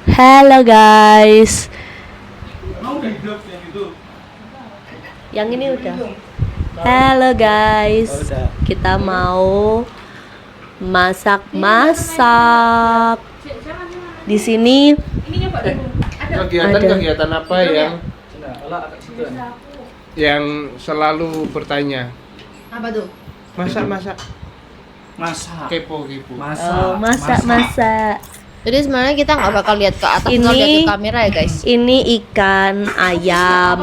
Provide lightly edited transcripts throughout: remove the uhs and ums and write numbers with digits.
Halo guys. Yang ini udah. Halo guys. Kita mau masak-masak. Di sini kegiatan apa yang selalu bertanya? Apa tuh? Masak. Kepo. masak. Jadi sebenarnya kita nggak bakal lihat ke atas, Ini- bakal lihat ke kamera ya guys. Ini ikan ayam.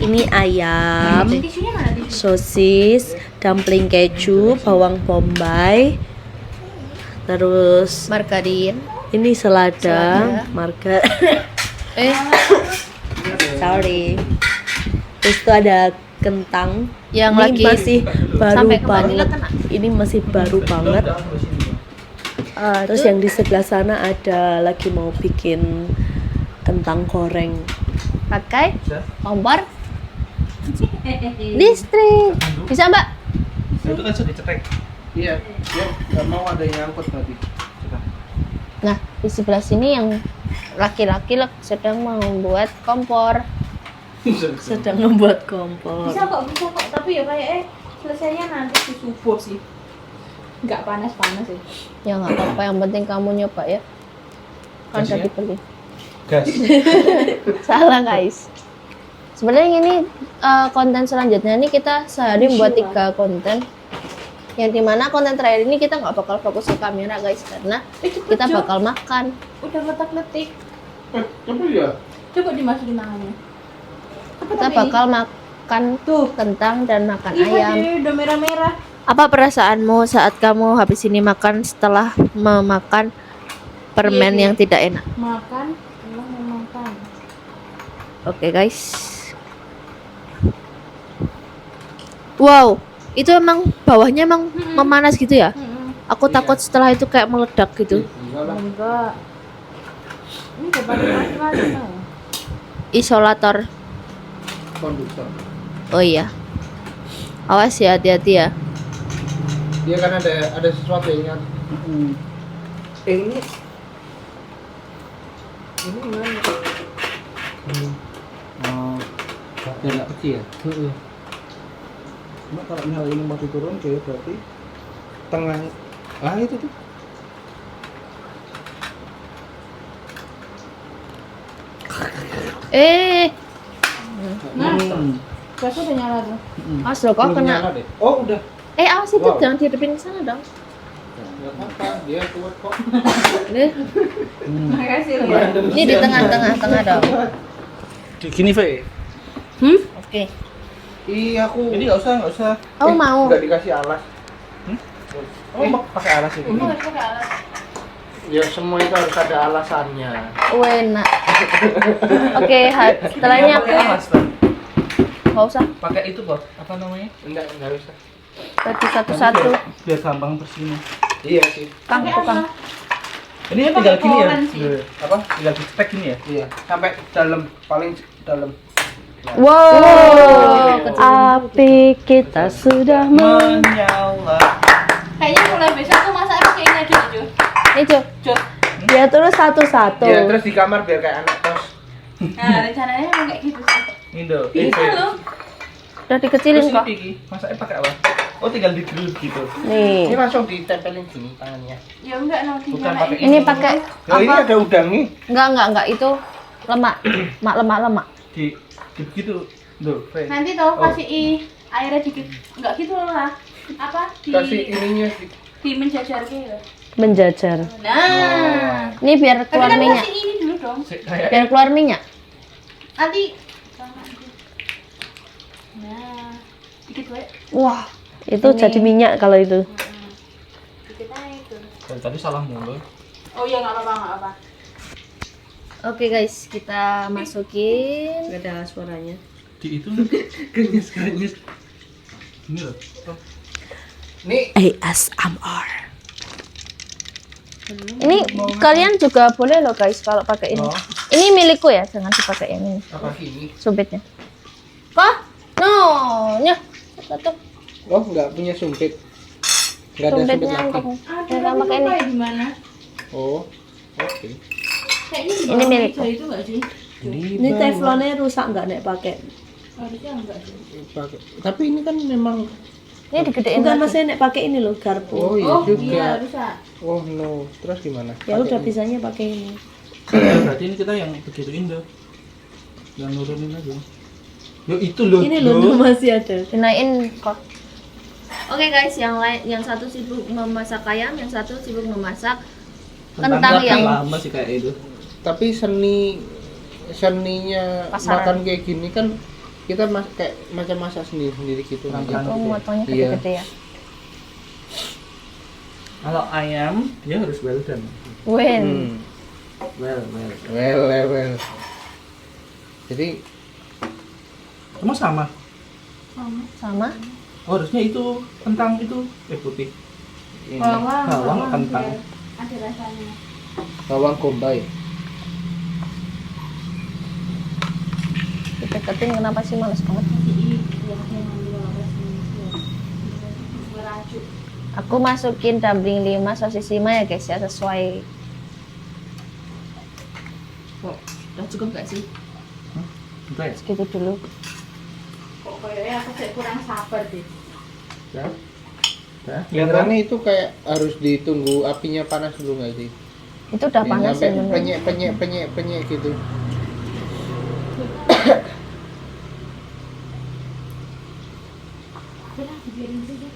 Ini ayam, sosis, dumpling keju, bawang bombay. Terus Margarin. ini selada, marga. Sorry. Terus itu ada kentang. Yang Ini lagi masih baru sampai ke banget. Bangil, kan? Ini masih baru banget. Terus yang di sebelah sana ada lagi mau bikin kentang goreng. pakai kompor listrik. Bisa mbak? Itu kan sudah dicetek. Iya, dia nggak mau ada yang ngangkut berarti. Nah di sebelah sini yang laki-laki sedang membuat kompor. Sedang membuat kompor. Bisa kok, tapi ya kayak selesainya nanti di subuh sih. Nggak panas-panas sih. Ya nggak apa-apa, yang penting kamu nyoba ya. Kan Gasnya? tadi beli. Gas. Salah guys. Sebenarnya ini konten selanjutnya ini kita sehari membuat 3 konten. Yang dimana konten terakhir ini kita nggak bakal fokus ke kamera guys, karena kita bakal makan. Udah letak-letik. Coba ya. Coba dimasukin tangannya. Kita bakal makan kentang dan makan ayam. Udah merah-merah. Apa perasaanmu saat kamu habis ini makan setelah memakan permen Iya. yang tidak enak? Makan, emang mau makan. Oke guys. Wow, itu emang bawahnya emang memanas gitu ya? Aku takut setelah itu kayak meledak gitu. Enggak. Ini udah pakai macam-macam ya. Isolator. Konduktor. Oh iya. Awas ya, hati-hati ya. Dia kan ada sesuatu yang ingat. Ini mana? Oh, biar nggak kecil ya. Cuma kalau misalnya ini mau diturun kayak berarti tengah. Ah itu tuh. Nah, gas udah nyala tuh. Awas loh, kok Belum kena. nyala deh. Oh udah. Awas itu Wow. jangan dihadapin ke sana dong. Nggak apa-apa, dia kuat kok. Nih, Makasih loh ya. ini di tengah-tengah dong. Di gini, Fe. Oke. Iya aku. Ini nggak usah. Kamu mau? Nggak dikasih alas. Oh, pakai alas ini. Ini harus pakai alat. Ya semua itu harus ada alasannya. Enak. Oke, setelahnya aku Pakai alas, Pak. nggak usah. Pakai itu, Pak. Apa namanya? Enggak usah. Tadi satu-satu. Biar gampang bersihnya. Iya sih. Kang, tukang. Ini Dia tinggal pakai gini ya. koran sih. Apa? Tinggal dicetek gini ya. Iya, sampai dalam paling dalam. Wow, Api kita sudah Menyala. Kayaknya mulai besok aku masaknya pakai ini aja, Jo. Nih, Cuk. dia terus satu-satu. Ya terus di kamar biar kayak anak kos. Nah, rencananya emang kayak gitu sih. Ini dong. Bisa loh. Udah dikecilin Terus kok. ini masaknya pakai apa? Oh, tinggal di grill gitu. Nih. Ini langsung ditempelin sini tangannya. Ya enggak nanti Bukan nyalain. pakai Ini pakai Oh ini apa? ada udang nih. Enggak, itu lemak. Lemak. di begitu. Loh, Fe. Nanti toh Oh. kasih airnya dikit. Enggak gitu lah. Apa? Kasih ininya di menjajar gitu. Menjajar. Nah. Ini biar Tapi keluar kan minyak. kasih ini dulu dong. Kayak Biar keluar minyak. Nanti nah, dikit wae. Wah, Itu Ini. jadi minyak kalau itu. Dikit aja itu. dari tadi salah mulu. Oh iya enggak apa-apa. oke guys, kita masukin. Gak ada suaranya. Di itu kenyes. Ini loh. Oh. nih ASMR. Ini kalian juga boleh loh guys kalau pakai ini. Oh. Ini milikku ya, jangan dipakai yang ini. apa sini? Sumpitnya. Kok? No, nyah. Satu. Oh nggak punya sumpit. Nggak ada sumpit Sumpitnya lagi. untuk Ada yang pakai ini. di mana? Oh, oke. Kayaknya di Ini bawah milik. meja itu nggak sih? Ini teflonnya rusak nggak nek pakai? Harusnya enggak sih. Tapi ini kan memang. Ini digedein Bukan lagi. masnya nek pakai ini loh garpu. Oh iya Oh juga. iya rusak. Oh no, terus gimana? Ya Pakai udah ini. bisanya pakai ini. Berarti ini kita yang begituin dah. Yang nurunin aja. Yo itu loh. Ini loh masih ada. Dinaikin kok. Oke guys, yang lain, yang satu sibuk memasak ayam, yang satu sibuk memasak kentang yang lama sih kayak itu. Tapi seninya Pasaran. makan kayak gini kan kita kayak macam masak sendiri gitu aja. aku motongnya Iya. gede-gede ya. Kalau ayam dia harus well done. Wen. Well. Well. Jadi Semua sama. Sama. Oh, harusnya itu kentang itu putih. ini Bawang, kentang. biar ada rasanya. bawang bombay. Dideketin kenapa sih males banget? Yang ambil apa sih? Beracun. Aku masukin dumpling 5, sosis 5 ya guys ya, sesuai. Kok udah cukup gak sih? Udah ya? Segitu dulu. Kok kayaknya aku kayak kurang sabar deh. Ya. Ya. Kelihatannya itu kayak harus ditunggu apinya panas dulu nggak sih? Itu udah panas ya. Sampai penyek gitu. Udah dibiarin saja.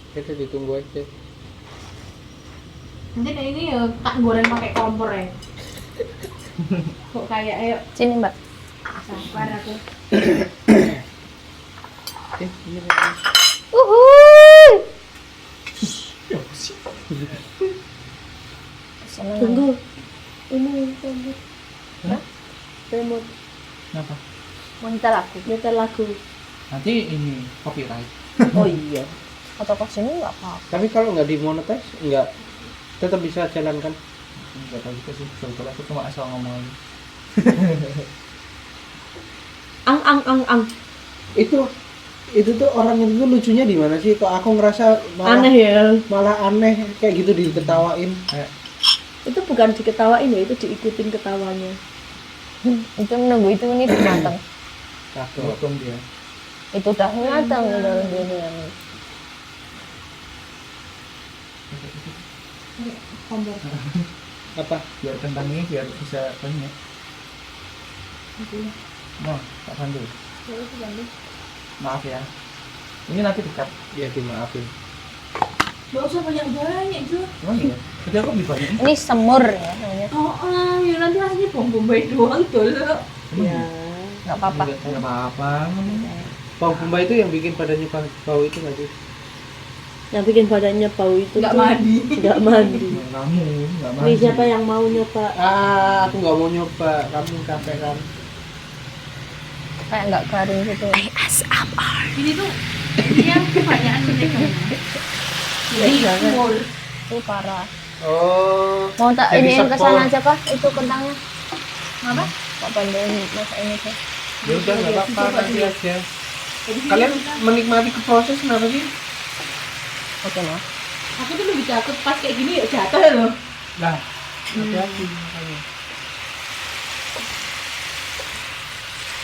Kita ditunggu aja. Nanti kayak ini ya tak goreng pakai kompor ya. Kok kayak ayo Sini mbak. sabar aku. Ini Uhuy. Seneng. Tunggu. Ini remote. Hah? Remote. Kenapa? Montel aku. Nyetel lagu. Nanti ini copyright. Oh iya. Foto ke sini nggak apa-apa. Tapi kalau nggak dimonetize, nggak tetap bisa jalankan. Enggak tahu juga sih. Sebetulnya aku cuma asal ngomong aja. Ang. Itu tuh orang itu tuh lucunya di mana sih? Kok aku ngerasa malah Aneh ya. malah aneh kayak gitu diketawain. Itu bukan diketawain ya, itu diikutin ketawanya. Itu menunggu itu ini matang. Potong dia. Itu udah matang udah ini yang Kompor. Apa? Biar kentangnya biar bisa banyak. Nah, tak bantu. Maaf ya. Ini nanti dekat. Ya dimaafin. Gak usah banyak-banyak itu. Oh iya. Tadi aku beli banyak. ini semur ya namanya. Oh, ya nanti rasanya bom-bombay doang tuh. Ya. Nggak apa-apa. Enggak apa-apa. Bawang bombay itu yang bikin badannya bau itu nggak sih? Yang bikin badannya bau itu Nggak tuh mandi. nggak mandi. Kamu enggak Ini siapa yang mau nyoba? Aku nggak mau nyoba. Kamu capek kan? Kayak nggak garing gitu. Ini tuh ini yang kebanyakan minyak. Jadi full. Itu parah. Oh. Mau tak Jadi ini yang sepol. kesana aja kah? Itu kentangnya. Apa? Kok pandain masak ini tuh. Ya udah nggak apa-apa nanti aja. Kalian menikmati ke proses kenapa sih? Oke mas. Aku tuh lebih takut pas kayak gini ya jatuh ya loh. Nah, hati-hati makanya.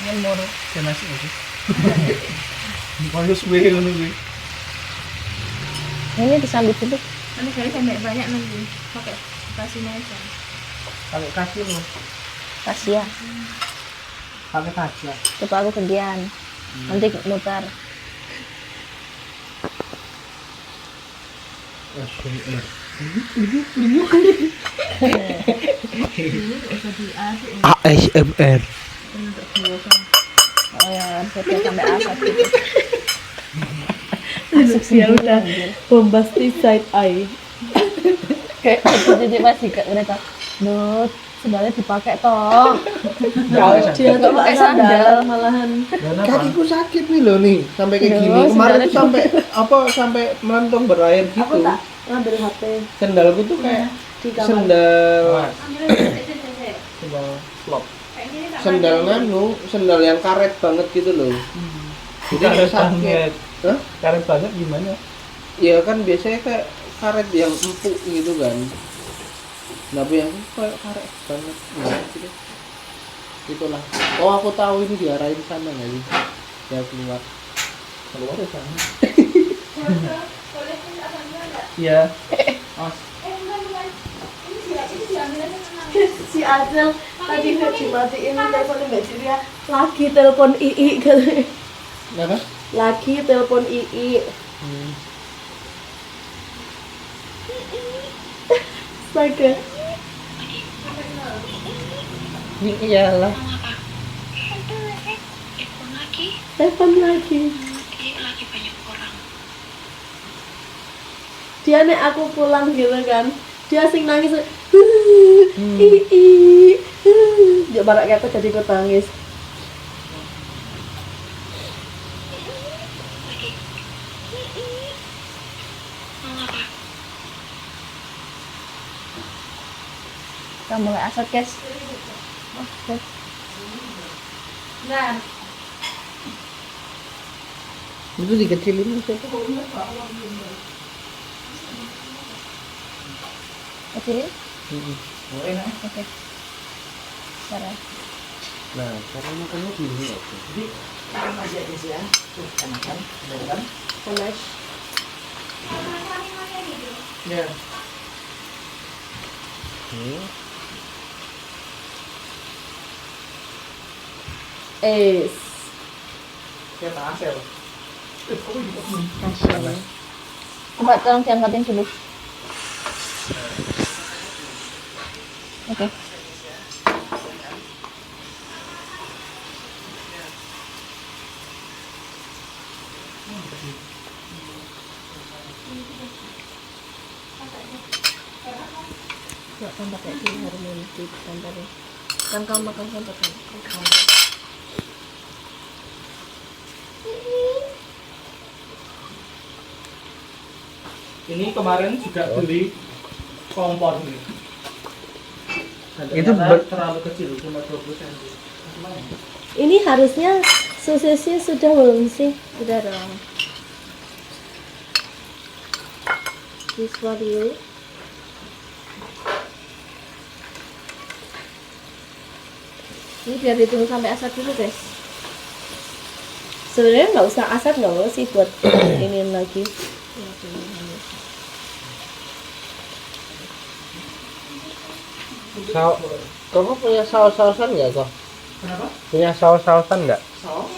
Nyemur. Kayak nasi nggak sih? Harus beli ngono kuwi. Ini disambit dulu. Nanti kali sampai banyak nanti pakai kasih aja. Pakai kasih loh. Kasih ya. Pakai kaca. Coba aku gantian. Nanti mutar. ASMR. Oh ya, harusnya sampai asap gitu. Ya udah bombastic side eye. Kayak jadi masih kayak mereka. Nut, sebenarnya dipakai toh. Dia tuh pakai nggak sadar sandal. malahan. Kakiku sakit nih loh nih, sampai kayak gini. Loh, Kemarin sendalnya tuh sampai melentung berair gitu. Aku tak ngambil HP Sendalku tuh kayak di kamar. sendal Ambil aja. Tinggal slop. Kayak gini tak sendal nganu, sendal yang karet banget gitu loh. Jadi Karet sakit. banget. Hah? Karet banget gimana? Iya kan biasanya kayak karet yang empuk gitu kan. Nah, yang kayak karet banget. Nah, gitu. Itulah. Oh, aku tahu ini diarahin sana nggak sih? Ya keluar. Keluar ya sana. Boleh minta bantuan nggak? Iya. Mas. Bukan. Ini diambil aja tenang. Si Acel tadi udah dimatiin teleponnya Mbak Julia, lagi telepon II katanya. Kenapa? Lagi telepon II. Astaga. Ini iyalah. Telepon lagi. Dia nek aku pulang gitu kan, dia sing nangis. II. Dia barak kata jadi ikut nangis. Kita mulai asat guys. Nah, Itu dikecilin siapa? Kecilin. Oh, enak. Oke. Cara. Nah, cara makannya gini ya. Jadi makan aja guys ya. Tuh, enakan, bener kan? Panas. Ya. Kayak pasel. Coba tolong diangkatin dulu. Oke. Nggak kan pakai hormon tadi. Kan kamu makan santan kan. Ini kemarin juga beli kompor nih. Itu terlalu kecil, cuma 20 cm. Ini harusnya sosisnya sudah belum sih? Sudah dong. This for you. Ini biar ditunggu sampai asar dulu guys. Sebenarnya nggak usah asar, nggak apa sih buat ini lagi. Kamu punya saus-sausan nggak kok? Kenapa? Punya saus-sausan nggak? Saus?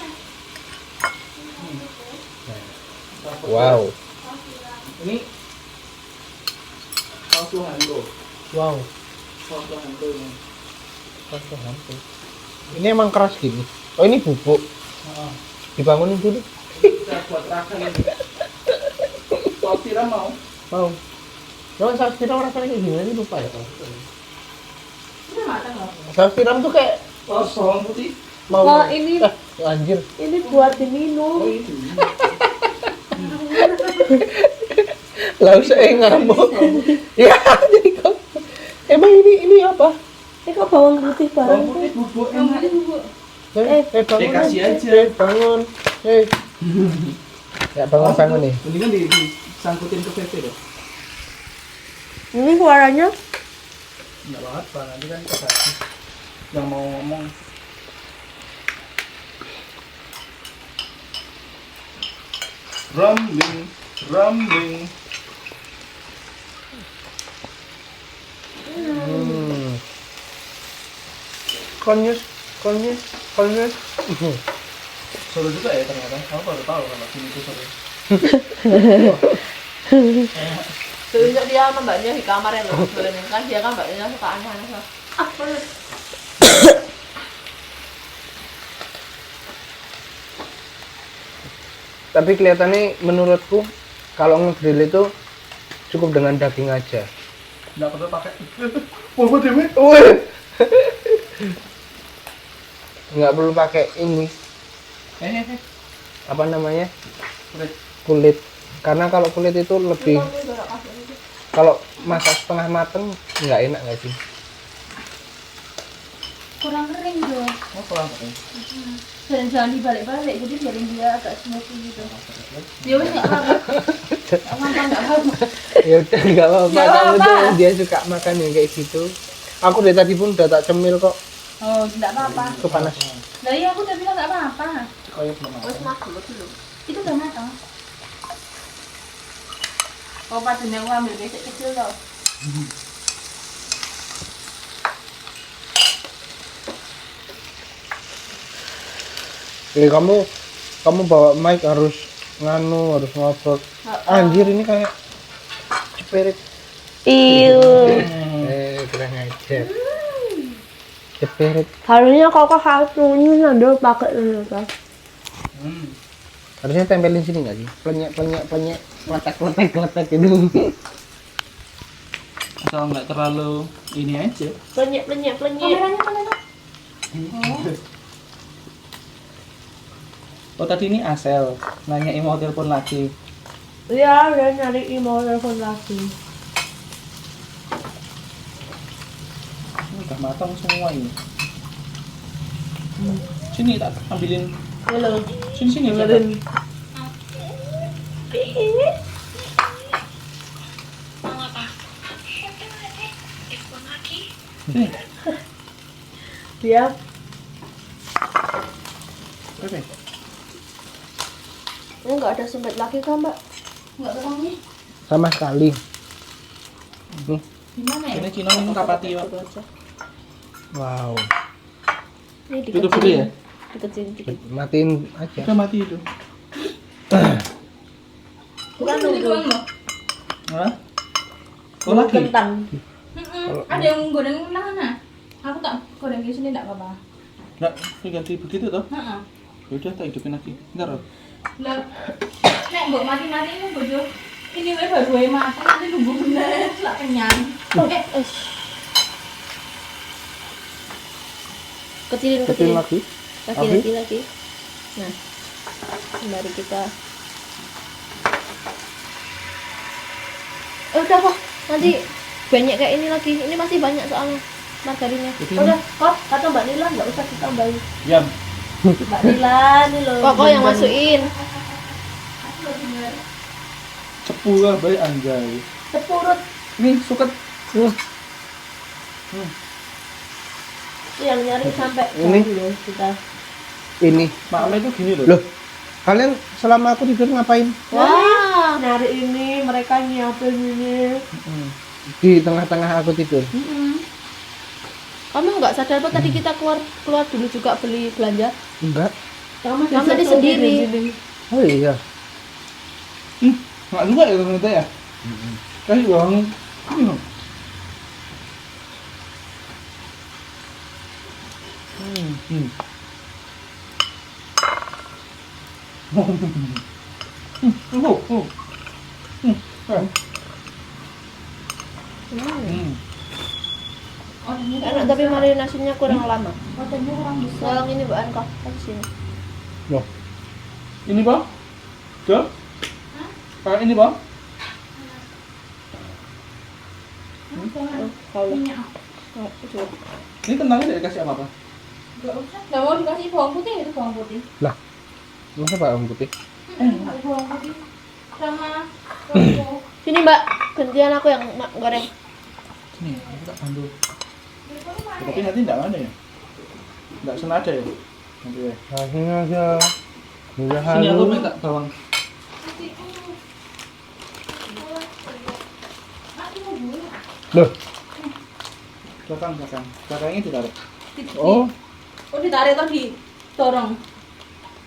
Wow. Ini saus Luhando. Wow. Saus Luhando ini. Ini emang keras gini. Oh, ini bubuk. Heeh. Dibangunin dulu. Kita buat rasa ini. Saus tiram mau? Mau. Kalau saus tiram rasanya kayak gimana sih, lupa ya. ini matang loh. Saus tiram tuh kayak Saus bawang putih. mau. Oh, ini- Anjir. Ini buat diminum. Oh ini. Lah saya ngamuk. Ya, jadi kok. Emang ini apa? Kok bawang putih Bawang bareng? putih bubuk enak. Bangun. Dikasih aja. Bangun. Ya bangun nih. Mendingan disangkutin ke PP deh. Ini suaranya Enggak banget, Pak. Nanti kan kasih yang mau ngomong. Rumbling, rumbling. Konyus. Seru juga ya ternyata. Aku baru tahu kalau sini itu seru. Tunjuk dia sama mbaknya di kamar ya loh. Kan dia kan mbaknya suka aneh-aneh loh. Tapi kelihatannya menurutku kalau ngegrill itu cukup dengan daging aja. Enggak perlu pakai. Apa dewe? Wih. Nggak perlu pakai ini apa namanya kulit, karena kalau kulit itu lebih, kalau masak setengah mateng nggak enak nggak sih? Kurang kering tuh. Oh, kurang pakai. Dan jangan dibalik-balik, jadi biarin dia agak smooth gitu. Ya wes nggak apa-apa. Nggak apa-apa. Ya udah nggak apa-apa. Nggak Kalau apa-apa. dia suka makan yang kayak gitu. Aku dari tadi pun udah tak cemil kok. Oh, tidak apa-apa. Itu panas. Nah, iya aku udah bilang nggak apa-apa. Kayak belum matang. Wes mateng dulu. Itu udah matang. Oh, padahal aku ambil besek kecil loh. Kamu bawa mic harus harus ngobrol. Anjir ini kayak ceperit. Iu. Kurang ajar. Ceperit. Harusnya kakak satunya sambil pakai ini kan. Harusnya tempelin sini nggak sih? Penyek, kletek gitu. Asal nggak terlalu ini aja. Penyek. Kameranya mana tuh? Oh tadi ini Asel nanyain mau telepon lagi. Iya, udah nyari mau telepon lagi. Ini udah matang semua ini. Sini tak ambilin. Halo. Sini tak. Dengerin. Sini. Siap. Oke. Ini nggak ada sempet lagi kan, Mbak? Nggak ketemu nih. Sama sekali. Nih, Gimana ya? Ini Cina ini kapati ya. wow. Ini Tutup dulu ya. dikecilin dikit. Matiin aja. Udah mati itu. Bukan nunggu. Hah? Oh lagi. Kentang. Ada yang goreng mana? Aku tak goreng di sini enggak apa-apa. Nggak, ini ganti begitu toh. Heeh. Yaudah tak hidupin lagi. Bentar. Rob. Lah, nek mbok mati-mati ini bojo. Ini wae baru wae mati nanti nunggu bener lah kenyang. Kecilin Kecil lagi. lagi. Nah, mari kita. Udah kok, nanti banyak kayak ini lagi. Ini masih banyak soalnya margarinnya. Udah, kok kata Mbak Nila nggak usah ditambahin. Diam. Mbak Nila nih loh. Kok yang masukin? Cepu lah baik anjay. Sepurut Ini suket. yang nyari sampai Ini? jauh loh kita. Ini. Maknya itu gini loh. Loh, kalian selama aku tidur ngapain? Wah, nyari ini, mereka nyiapin ini. Di tengah-tengah aku tidur. Kamu nggak sadar apa tadi kita keluar dulu juga beli belanja? Enggak. Kamu tadi sendiri. Oh iya. Nggak juga ya ternyata ya. Kasih uang. Oh, ini Enak tapi marinasinya kurang lama. wajannya kurang besar. Tolong ini Mbak Anka, kasih sini. Loh, Ini bang? Tuh? Kayak ini bang? Kalau Minyak. Ini kentangnya tidak dikasih apa-apa? Enggak usah. Enggak mau dikasih bawang putih itu bawang putih. masa bawang putih? Bawang putih sama bawang. sini Mbak, gantian aku yang goreng. Sini, aku tak bantu. Tapi nanti tidak ada ya? Tidak senada ya? Nanti ya. Sini aja. Udah Sini aku halus. minta bawang. Loh, Belakang. Belakangnya ditaruh. oh, Oh, ditarik atau didorong?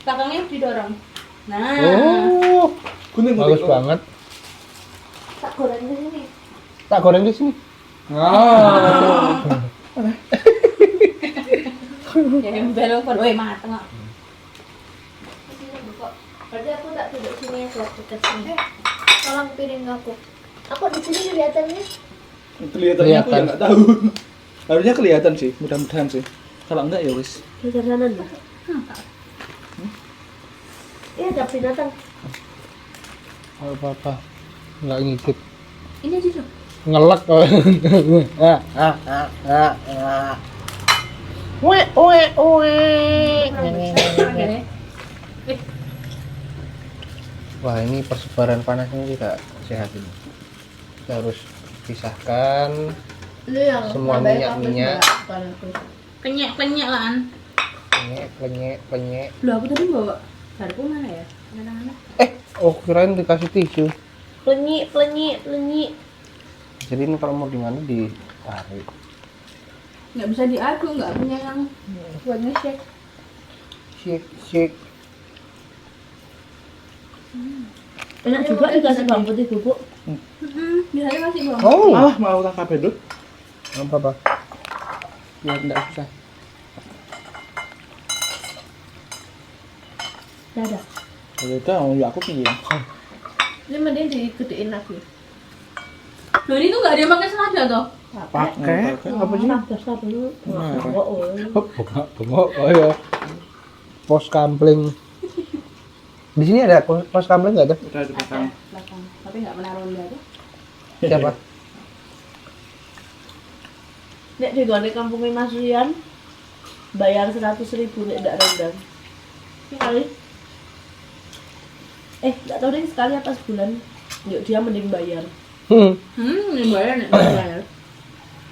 Belakangnya didorong. Nah. oh, Kuning bagus banget. Tak goreng di sini. Tak goreng di sini. Ah. Ya yang belok pada wae mateng kok. Sini buka. Berarti aku tak duduk sini ya, kelas dekat sini. Tolong piring aku. Aku di sini kelihatannya. Kelihatannya aku ya nggak tahu. Harusnya kelihatan sih, mudah-mudahan sih. Kalau enggak ya wis. Geser sana Mbak. Iya ada binatang. Oh, apa-apa. Enggak ngikut. Ini aja tuh. Ngelek. Wah, ini persebaran panasnya tidak sehat ini. Kita harus pisahkan Lu yang semua nambahin minyak-minyak. kapus, Mbak. Bukan aku. Kenyek lah. Penyek. Loh aku tadi bawa garpu mana ya? Mana? Oh kirain dikasih tisu. Plenyi. Jadi ini kalau mau gimana ditarik. Nggak bisa diaduk, nggak punya yang buat nge-shake. Shake. Enak juga dikasih bawang putih bubuk. Biasanya masih bawang. Oh. Ah, mau tak kabeh dulu. Apa? Biar tidak susah. Dadah. Udah, ya aku piye. Ini mending digedein lagi. Loh ini tuh nggak ada yang pakai selada toh? Pakai apa sih? Dasar dulu. Bengok. Oh ya. Pos kampling. Di sini ada pos kampling nggak tuh? Udah di belakang. Belakang. Tapi nggak pernah ronda tuh. Siapa? Nek di gone kampungnya Mas Rian bayar 100.000 nek ndak rendang. Sekali. Nggak tahu deh sekali apa sebulan. Yuk dia mending bayar. Ini bayar nih, bayar.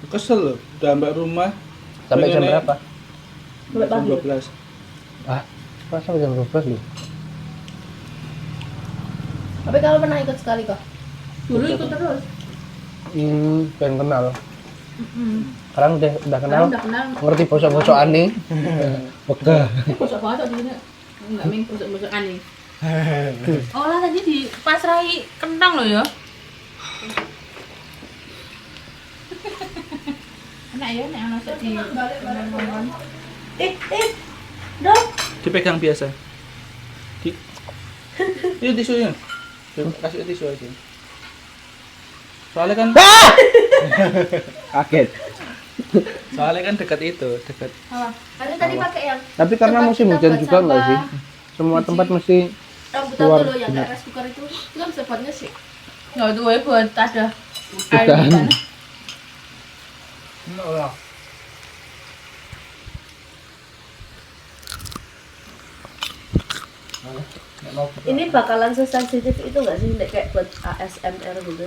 Kesel loh, udah sampai rumah. Sampai jam Pengennya berapa? Sampai jam pagi. 12. Ah, pas sampai jam 12 loh. Tapi kalau pernah ikut sekali kok. Dulu ikut terus. Pengen kenal. Sekarang udah kenal. Udah kenal. Ngerti bosok-bosokan nih. Oke. Bosok banget di sini. Enggak main bosok aneh. Oh lah tadi di pasrai kentang loh ya. Enak ya, nek ana di balik-balik. Dok. Dipegang biasa. Ini tisunya. Kasih tisu aja. Soalnya kan kaget. Soalnya kan dekat itu, dekat. Ada tadi pakai yang Tapi karena tempat musim kita hujan buat juga nggak sampah. sih? Semua tempat mesti rambutan keluar dulu yang benar. kayak rice cooker itu kan bisa buat nge-shake. Nggak itu gue buat ada air Udah. di sana. Ini bakalan sesensitif itu nggak sih nek kayak buat ASMR gitu?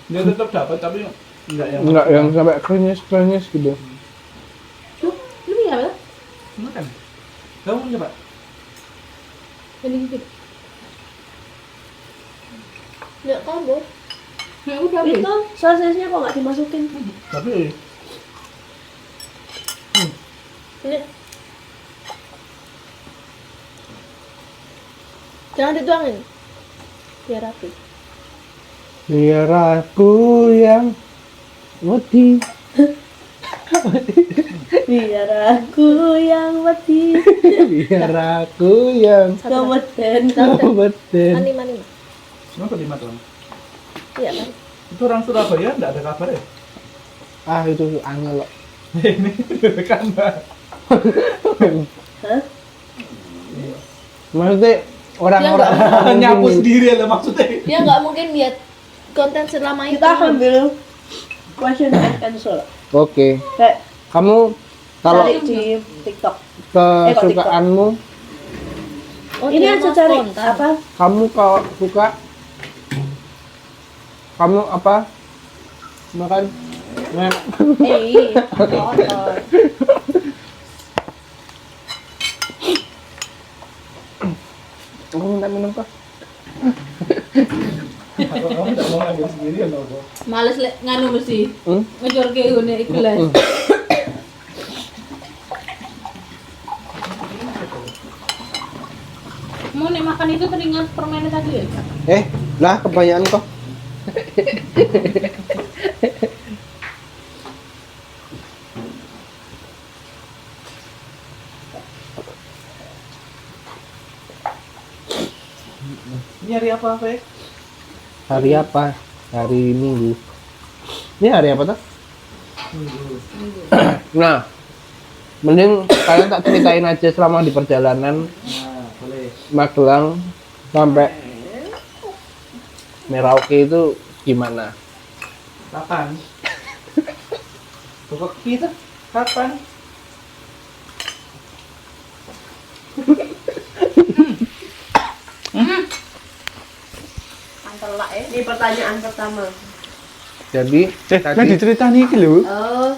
Dia tetap dapat tapi enggak yang nggak yang sampai krenyes gitu. Ini apa? makan. Kamu coba. Ini gitu. Ya kamu. Ya udah habis. Itu sosisnya kok nggak dimasukin? Tapi Ini. Jangan dituangin. Biar rapi. Biar aku yang wedi. Biar aku yang mati. Biar aku yang Keweden. kompeten. Mani. kenapa di Magelang? Iya kan? Itu orang Surabaya enggak ada kabar ya? Ah itu angel loh. Ini kan Mbak. Hah? Maksudnya orang-orang Nyapu sendiri lah maksudnya. Dia nggak mungkin lihat konten selama itu. Kita ambil question and answer. Oke. Kayak Kamu kalau cari di TikTok. kesukaanmu, Oh, Ini dia aja mau cari spontan. apa? kamu kalau suka, kamu apa? Makan? Nah, Kotor. kamu minta minum kok? Kalau kamu enggak mau ngambil sendiri ya enggak. Males lek nganu mesti. Hmm? Ngejor ke ngene gelas. Mau nek makan itu teringat permen tadi ya? Lah kebanyakan kok. Ini hari apa, Fek? Hari apa? Hari Minggu. Ini hari apa tuh? Nah, mending kalian tak ceritain aja selama di perjalanan Nah, boleh. Magelang sampai Merauke itu gimana? Kapan? Pokok kita kapan? telak ya. Ini pertanyaan pertama. Jadi Kan diceritani iki lho. Oh,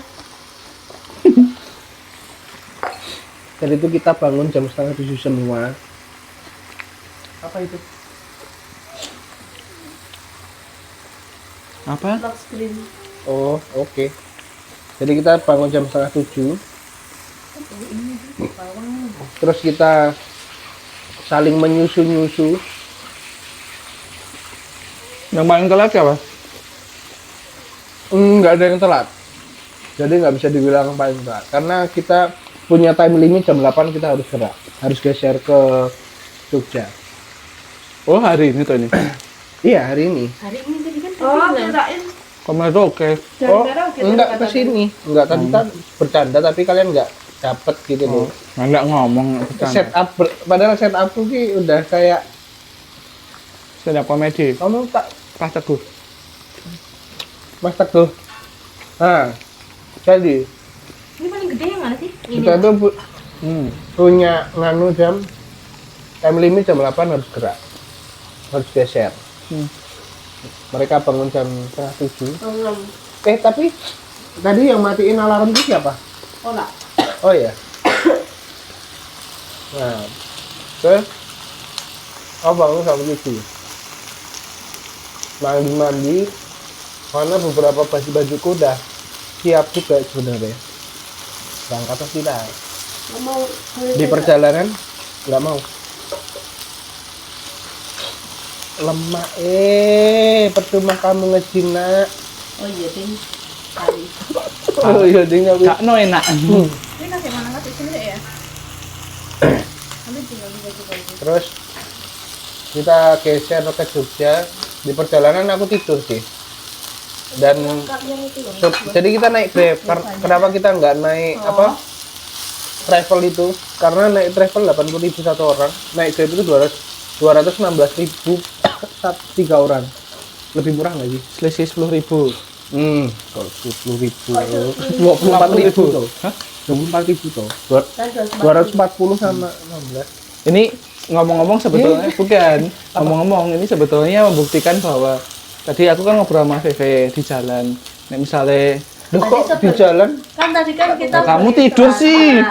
tadi itu kita bangun jam 6:30 semua. Apa itu? Apa? lock screen. Oh, oke. Jadi kita bangun jam 6:30. Terus kita saling menyusu-nyusu. Yang paling telat siapa? Nggak ada yang telat. Jadi nggak bisa dibilang paling telat. Karena kita punya time limit jam 8 kita harus gerak. Harus geser ke Jogja. Oh, hari ini tuh ini. Iya, hari ini. Hari ini tadi kan Oh, kirain Komen itu oke. Oh, gara-gara kita enggak kata ke sini. Enggak, tadi kan bercanda tapi kalian nggak dapet gitu loh. Enggak ngomong bercanda. Setup padahal setupku ki udah kayak Stand up comedy. kamu tak Pas teguh. Mas Teguh. Nah, jadi ini paling gede yang mana sih? Ini. kita tuh punya nganu jam time limit jam 8 harus gerak. Harus geser. Mereka bangun jam 6:30. Tapi tadi yang matiin alarm itu siapa? Oh, lah. Oh iya. Nah, terus bangun sama itu. Mandi, karena beberapa baju-bajuku udah siap juga sebenarnya. Berangkat pasti lah. Mau Di perjalanan nggak mau. Lemak, percuma kamu ngejim nak. Oh iya, Ding. Kali. Oh iya, ding nggak bisa. Gak no enak. Ini kasih mana kasih sini ya? Ambil tinggal baju-baju. Terus kita geser ke Jogja. Di perjalanan aku tidur sih. Dan jadi kita naik Grab. Kenapa kita nggak naik apa? Travel itu? karena naik travel 80.000 satu orang, naik Grab itu 216.000 3 orang. Lebih murah nggak sih? Selisih 10.000. Kalau 10.000, 24.000 tuh. Hah? 24.000 tuh. 240 sama 16. Ini ngomong-ngomong sebetulnya bukan. Ngomong-ngomong ini sebetulnya membuktikan bahwa tadi aku kan ngobrol sama VV di jalan. Nek misalnya Loh, kok di jalan? Kan tadi kan kita Nah, kamu beli tidur celana. sih.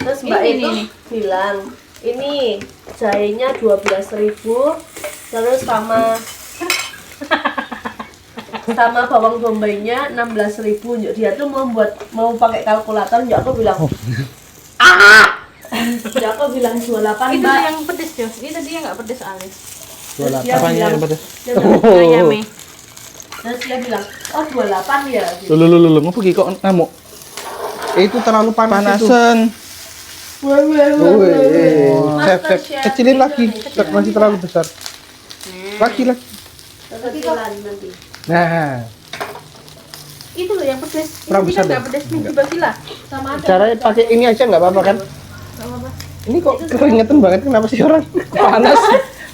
Terus Mbak Ini, itu ini. bilang, ini jahenya 12.000, terus sama bawang bombaynya 16.000. Dia tuh mau pakai kalkulator, aku bilang, ya aku bilang 28 Itu Mbak. yang pedes Jos. Ini tadi yang nggak pedes alis. Terus dia apanya bilang, yang pedes? dia bilang, Ayamnya. terus dia bilang, oh 28 ya. Gitu. Lu ngopo ki kok ngamuk? Itu terlalu panas itu. Panasan. Chef, kecilin lagi. Masih terlalu besar. Lagi. Terus jalan nanti. Nah, Itu loh yang pedes. Kurang Ini besar kan nggak dong? pedes nih di basila. Sama ada. caranya pakai ini aja nggak apa-apa kan? Nggak apa-apa. Ini kok keringetan banget, kenapa sih orang? Panas.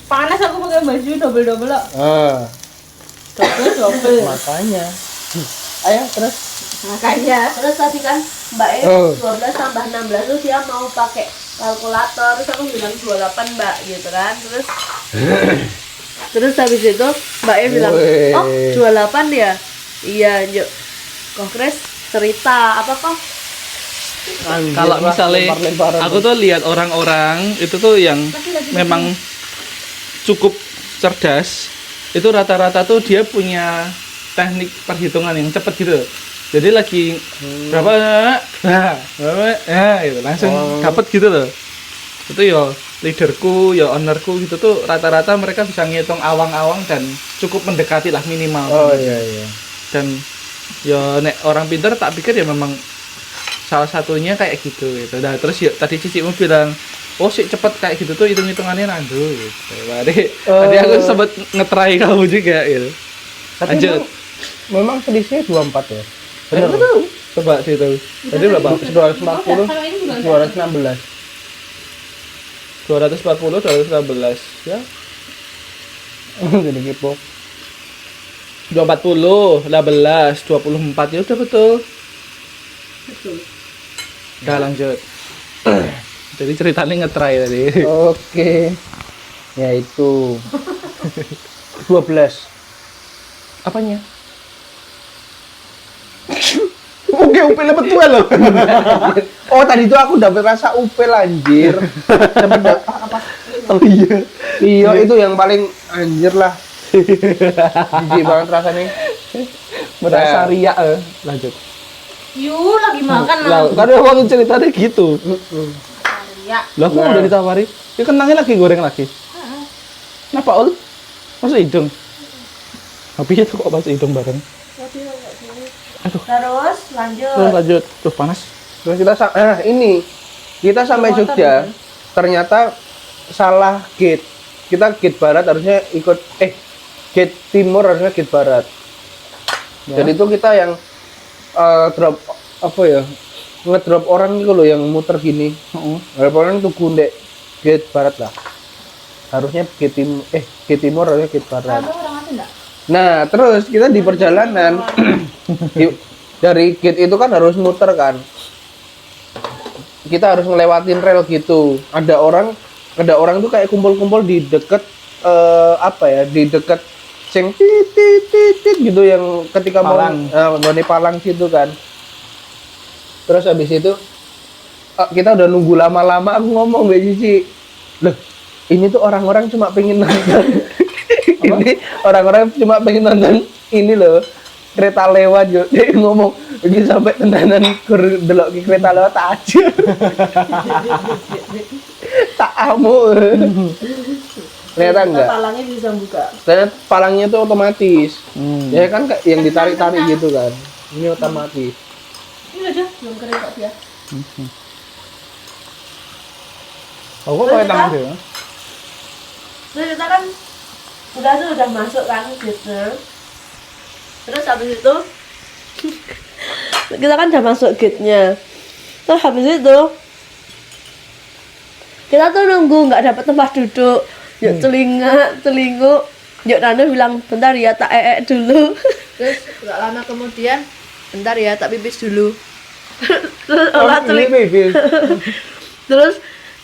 Panas aku pakai baju double loh. Double. Makanya. Ayo terus. Makanya. Terus tadi kan Mbak E Oh. 12 tambah 16 tuh dia mau pakai kalkulator, terus aku bilang 28 Mbak gitu kan. Terus habis itu Mbak E bilang, Weh. oh 28 ya? Iya, yuk. Kok Kres cerita apa kok? Kalau misalnya Lempar-lemparan. aku tuh lihat orang-orang itu tuh yang memang cukup cerdas, itu rata-rata tuh dia punya teknik perhitungan yang cepet gitu. Jadi lagi berapa, gitu, langsung dapet gitu loh. Itu ya leaderku, ya ownerku gitu tuh rata-rata mereka bisa ngitung awang-awang dan cukup mendekati lah minimal. Oh iya. Dan ya nek orang pintar tak pikir ya memang salah satunya kayak gitu. Nah terus ya tadi cicimu bilang, oh sih cepet kayak gitu tuh hitung-hitungannya nandu gitu. Tadi aku sempat ngetrai kamu juga gitu. Tapi Lanjut. memang selisihnya 24 ya? Bener. Coba sih itu. Tadi berapa? 240, Kalau ini juga 216. 240, 216 ya. Jadi kepo. 240, 18, 24 ya udah betul. Udah lanjut. Jadi ceritanya ngetrai tadi. Oke. Ya itu. 12. Apanya? Oke, upil betul loh. Oh, tadi tuh aku dapet rasa upil anjir. Apa? Oh iya. Iya, itu yang paling anjir lah. Jijik banget rasanya. Merasa ria. Lanjut. Yuk, lagi makan Lah, lah. kan waktu ceritanya gitu. Ya. Lah, kok udah ditawari? Ya kenangnya lagi goreng lagi. Kenapa, Ul? Masuk hidung. Tapi itu kok masuk hidung bareng. Terus lanjut. Terus lanjut. Tuh panas. Terus ini kita sampai Jogja. Ternyata salah gate. Kita gate barat harusnya ikut gate timur harusnya gate barat. Ya. Jadi itu kita yang drop apa ya? Ngedrop orang gitu loh yang muter gini. Heeh. Drop orang tuh gundek gate barat lah. Harusnya gate timur harusnya gate barat. Kamu orang asli enggak? Nah, terus kita di perjalanan dari gate itu kan harus muter kan. Kita harus ngelewatin rel gitu. Ada orang tuh kayak kumpul-kumpul di deket di deket sing tit gitu yang ketika Palang. mau palang situ kan. Terus habis itu kita udah nunggu lama-lama, aku ngomong Mbak Cici, loh ini tuh orang-orang cuma pengen nonton ini orang-orang cuma pengen nonton ini loh kereta lewat yo. Dia ngomong iki sampai tenanan kur delok ki kereta lewat tak aja. Tak amu. Ternyata enggak. Palangnya bisa buka. Ternyata palangnya tuh otomatis. Hmm. Ya kan kayak yang ditarik-tarik gitu kan. Ini otomatis. Ini aja belum kering kok dia. Oh, kok pakai tangan sih? Terus kita kan udah masuk kan gitu. Terus habis itu kita kan udah masuk gate-nya. Terus habis itu kita tuh nunggu nggak dapet tempat duduk. Yuk telinguk. Yuk Nana bilang bentar ya tak dulu. Terus nggak lama kemudian, bentar ya tak pipis dulu. Terus olah teling. Terus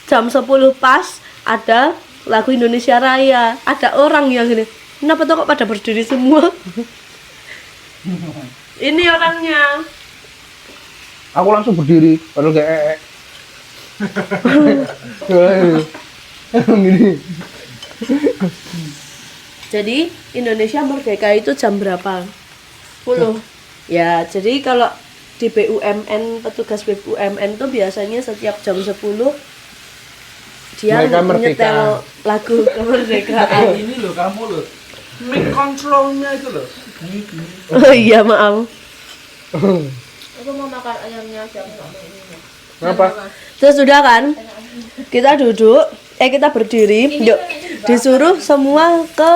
jam 10 pas ada lagu Indonesia Raya. Ada orang yang gini. Kenapa tuh kok pada berdiri semua? Ini orangnya. Aku langsung berdiri, padahal kayak gini. Jadi Indonesia merdeka itu jam berapa? 10. Ya, jadi kalau di BUMN, petugas BUMN tuh biasanya setiap jam 10 dia Mereka merdeka. nyetel lagu kemerdekaan. Ini loh kamu loh. Mic controlnya itu loh. Oh iya, maaf. Aku mau makan ayamnya aja, nggak mau ini. Kenapa? Terus sudah kan? Kita duduk, kita berdiri, yuk disuruh semua ke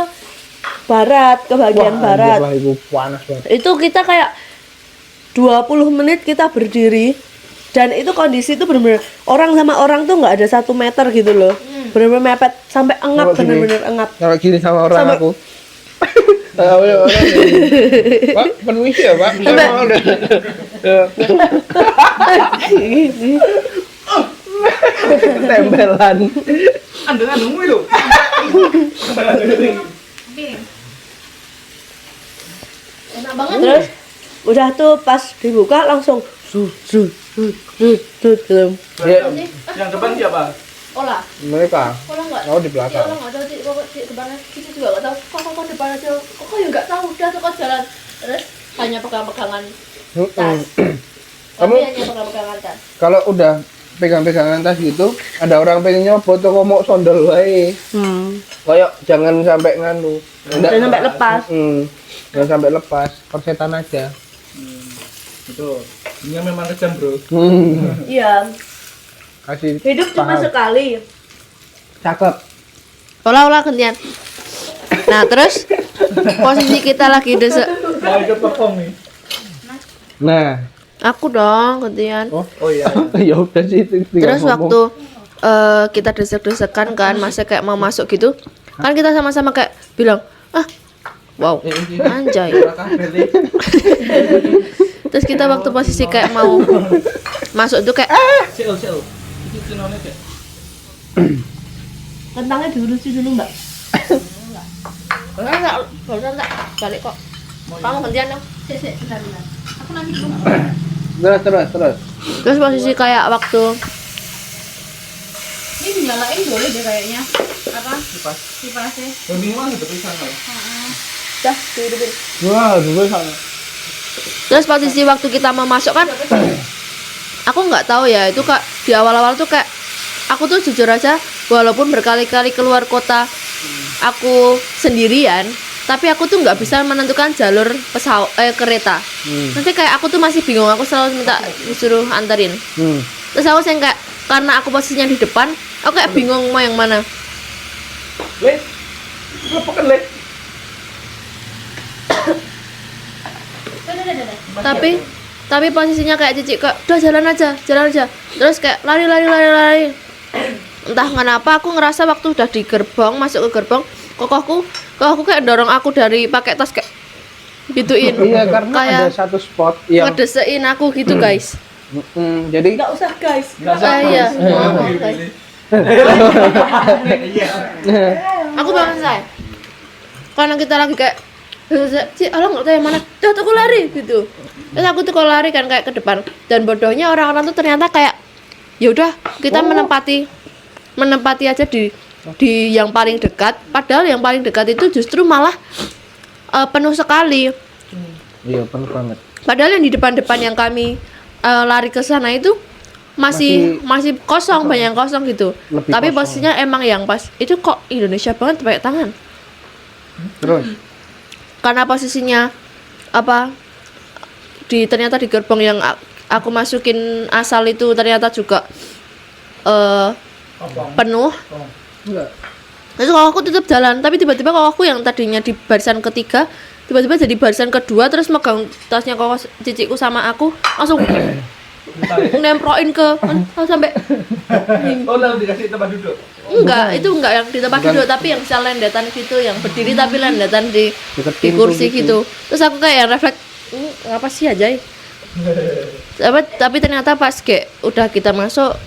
barat, ke bagian barat. Wah, itu panas banget. Itu kita kayak 20 menit kita berdiri dan itu kondisi itu bener-bener orang sama orang tuh nggak ada 1 meter gitu loh, bener-bener mepet sampai engap, Sampai gini. bener-bener engap. Kalau gini sama orang Sama- aku. Pak, permisi ya Pak. Saya mau udah. Gini. Tempelan. Anda nunggu itu. Enak banget. Terus udah tuh pas dibuka langsung gitu. Ya, Yang depan siapa? Olah, mereka. olah nggak. Oh, di belakang. Olah nggak tahu di depannya. Kita juga nggak tahu. Kok depan aja. Kok yang nggak tahu. Udah tuh kok jalan. Terus hanya pegang-pegangan tas. Kami Kamu- hanya pegang-pegangan tas. Kalau udah pegang-pegangan tas gitu, ada orang pengen nyopot tuh mau sondel wae. Kayak jangan sampai nganu. Jangan sampai lepas. Jangan sampai lepas. Persetan aja. Itu. Ini memang kejam, Bro. Iya, Kasih hidup cuma paham. sekali. Cakep. Olah gantian. Nah terus posisi kita lagi desek. Mau ikut perform nih. Nah, Aku dong gantian. Oh iya. ya udah sih itu tinggal Terus ngomong. waktu kita desek-desekan kan, masa kayak mau masuk gitu, kan kita sama-sama kayak bilang, wow, anjay. Terus kita waktu posisi kayak mau masuk tuh kayak, Cel. Itu cinone kayak. Kentangnya diurusi dulu mbak. Enggak, barusan tak balik kok. Kamu gantian dong. Sik, bentar. Aku nanti belum. Terus. Terus posisi kayak waktu Ini nyalain boleh deh kayaknya. Apa? Kipas. Kipasnya. Minimal ada tulisan loh. dah dihidupin. Wah, dulu sana. Terus posisi waktu kita mau masuk kan, aku nggak tahu ya itu kak di awal-awal tuh kayak aku tuh jujur aja walaupun berkali-kali keluar kota aku sendirian, tapi aku tuh nggak bisa menentukan jalur kereta. Nanti kayak aku tuh masih bingung, aku selalu minta disuruh anterin. Terus aku kayak karena aku posisinya di depan, aku kayak bingung mau yang mana. Lek. Apa kan lek? Tapi posisinya kayak Cici kok udah jalan aja terus kayak lari. Entah kenapa aku ngerasa waktu udah di gerbong, masuk ke gerbong, kokohku kayak dorong aku dari pakai tas kayak gituin. Iya, karena kayak ada satu spot yang ngedesein aku gitu guys. jadi Nggak usah guys. Iya. Maaf, guys. Aku bangun saya karena kita lagi kayak Ci, Allah nggak tahu yang mana, dah aku lari gitu. Terus aku tuh kalau lari kan kayak ke depan, dan bodohnya orang-orang tuh ternyata kayak ya udah kita menempati aja di yang paling dekat, padahal yang paling dekat itu justru malah penuh sekali. iya penuh banget. Padahal yang di depan-depan yang kami lari ke sana itu masih kosong, banyak yang kosong gitu. Lebih Tapi kosong. posisinya emang yang pas itu kok Indonesia banget pakai tangan. Terus Karena posisinya ternyata di gerbong yang aku masukin asal itu ternyata juga penuh. enggak. Terus kalau aku tetap jalan, tapi tiba-tiba kalau aku yang tadinya di barisan ketiga tiba-tiba jadi barisan kedua, terus megang tasnya kalau ciciku sama aku langsung nemproin ke sampai Oh, lalu dikasih tempat duduk. enggak yang di tempat duduk, tapi yang bisa lendetan gitu, yang berdiri tapi lendetan di Deketin kursi tuh gitu. Terus aku kayak yang refleks, ngapa sih aja? Tapi ternyata pas kayak udah kita masuk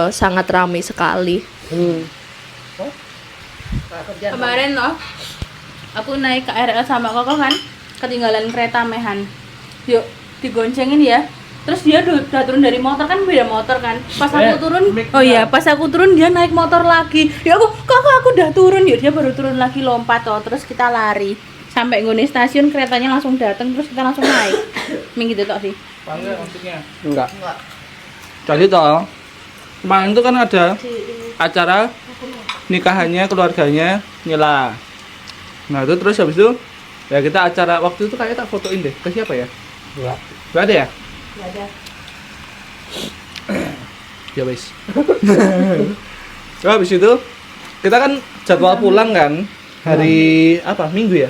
sangat ramai sekali. Kemarin loh, aku naik KRL sama Koko kan, ketinggalan kereta mehan. Yuk, digoncengin ya. Terus dia udah turun dari motor kan, beda motor kan. Pas aku turun, pas aku turun dia naik motor lagi. Ya aku udah turun, ya dia baru turun lagi lompat toh. Terus kita lari sampai nggone stasiun, keretanya langsung datang, terus kita langsung naik. Ming gitu toh sih. Panggil maksudnya. Enggak. Jadi toh kemarin itu kan ada acara nikahannya keluarganya Nila. Nah itu terus habis itu ya kita acara waktu itu kayak tak fotoin deh ke siapa ya? Enggak ada ya? Enggak ada. Ya wes. Nah, habis itu kita kan jadwal pulang kan hari apa? Minggu ya?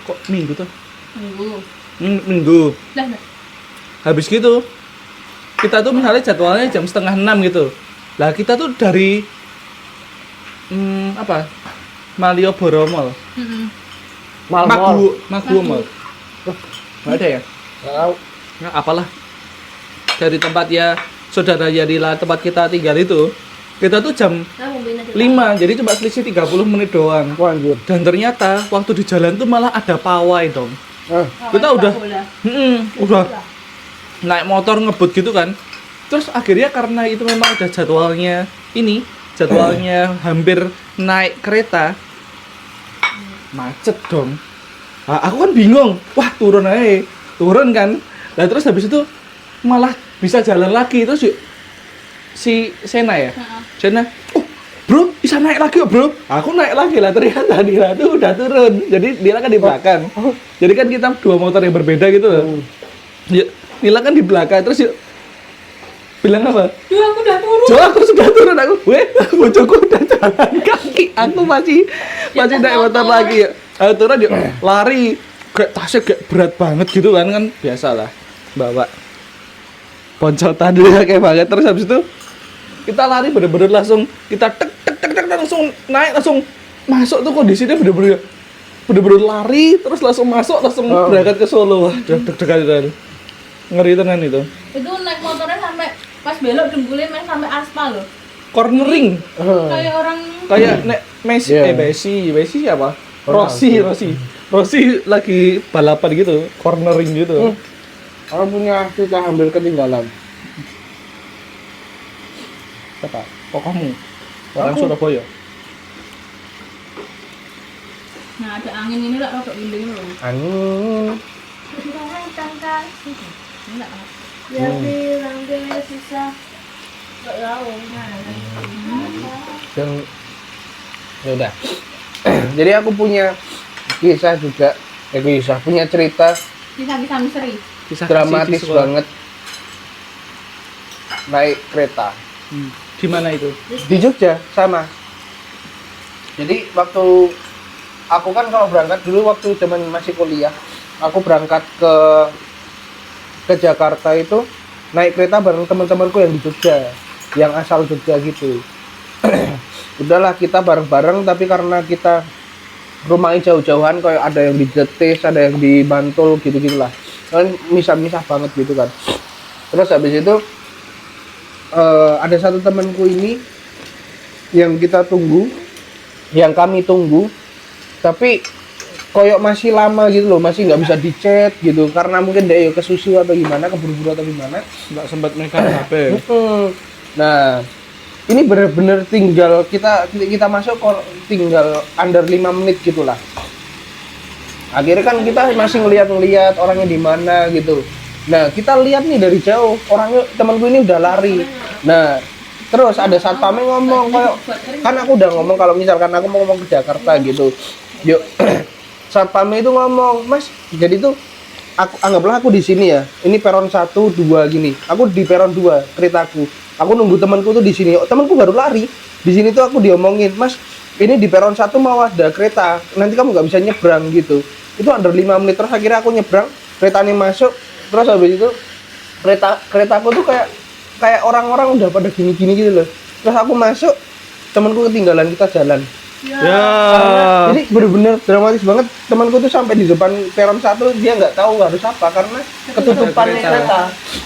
Kok minggu tuh? Minggu. Lah. Habis gitu kita tuh misalnya jadwalnya jam 5:30 gitu. Lah kita tuh dari Malioboro Mall. Magu Mall. Nggak ada ya? Tahu. Nggak, apalah. Dari tempat ya saudara Yadila tempat kita tinggal itu, kita tuh jam 5, jadi cuma selisih 30 menit doang. Wah, anjir. Dan ternyata waktu di jalan tuh malah ada pawai dong. Kita udah naik motor ngebut gitu kan. Terus akhirnya karena itu memang ada jadwalnya hampir naik kereta, macet dong. Nah, aku kan bingung, wah turun kan. Nah terus habis itu malah bisa jalan lagi. Terus si Sena ya, Sena, oh bro bisa naik lagi ya bro. Aku naik lagi lah, ternyata Dila tuh udah turun. Jadi Dila kan di belakang. Jadi kan kita dua motor yang berbeda gitu loh. Dila kan di belakang, terus bilang apa? Aku udah turun. Aku sudah turun, bojoku udah jalan kaki. Aku masih naik motor lagi ya. Turun yuk, lari. Kayak tasnya kayak berat banget gitu kan biasalah bawa poncotan dulu kayak banget. Terus habis itu kita lari bener-bener langsung kita tek langsung naik, langsung masuk tuh kondisinya bener-bener lari terus langsung masuk langsung berangkat ke Solo. Wah, deg-degan ngeri tenan itu. Itu naik motornya sampai pas belok dengkulnya main sampai aspal loh. Cornering Kayak orang kayak nek Messi, Iya. Messi siapa? Ronaldo. Rossi lagi balapan gitu, cornering gitu. Orang punya kita ambil ketinggalan. Siapa? Kok kamu? Orang Aku. Surabaya. Nah, ada angin ini lah rada giling loh. Anu. Ini enggak apa. Dia bilang dia susah. Gak tahu. Dan ya udah. Jadi aku punya kisah juga, kisah punya cerita Kisah-kisah misteri. Kisah dramatis kasih di sekolah. banget naik kereta Di mana itu? di Jogja sama. Jadi waktu aku kan kalau berangkat dulu waktu zaman masih kuliah, aku berangkat ke Jakarta itu naik kereta bareng teman-temanku yang di Jogja, yang asal Jogja gitu. Udahlah kita bareng-bareng, tapi karena kita rumahnya jauh-jauhan, kayak ada yang di Jetis, ada yang di Bantul gitu-gitulah. Kan misah-misah banget gitu kan. Terus habis itu ada satu temanku ini yang kita tunggu, yang kami tunggu, tapi koyok masih lama gitu loh, masih nggak bisa dicat gitu, karena mungkin dia kesusu atau gimana, keburu-buru atau gimana. Nggak sempat megang HP. Nah, ini bener-bener tinggal kita masuk tinggal under 5 menit gitulah. Akhirnya kan kita masih ngeliat orangnya di mana gitu. Nah, kita lihat nih dari jauh, orangnya temanku ini udah lari. Nah, terus ada satpamnya ngomong kayak, kan aku udah ngomong kalau misalkan aku mau ngomong ke Jakarta gitu. Yuk, satpamnya itu ngomong, "Mas, jadi tuh anggaplah aku di sini ya. Ini peron 1, 2 gini. Aku di peron 2 keretaku. Aku nunggu temanku tuh di sini. Temanku baru lari. Di sini tuh aku diomongin, "Mas, ini di peron 1 mau ada kereta. Nanti kamu nggak bisa nyebrang gitu." Itu under 5 menit. Terus akhirnya aku nyebrang, keretanya masuk. Terus habis itu keretaku tuh kayak orang-orang udah pada gini-gini gitu loh. Terus aku masuk, temanku ketinggalan, kita jalan. Ya. Jadi bener-bener dramatis banget. Temanku tuh sampai di depan peron 1 dia nggak tahu harus apa karena ketutupan kereta. kereta.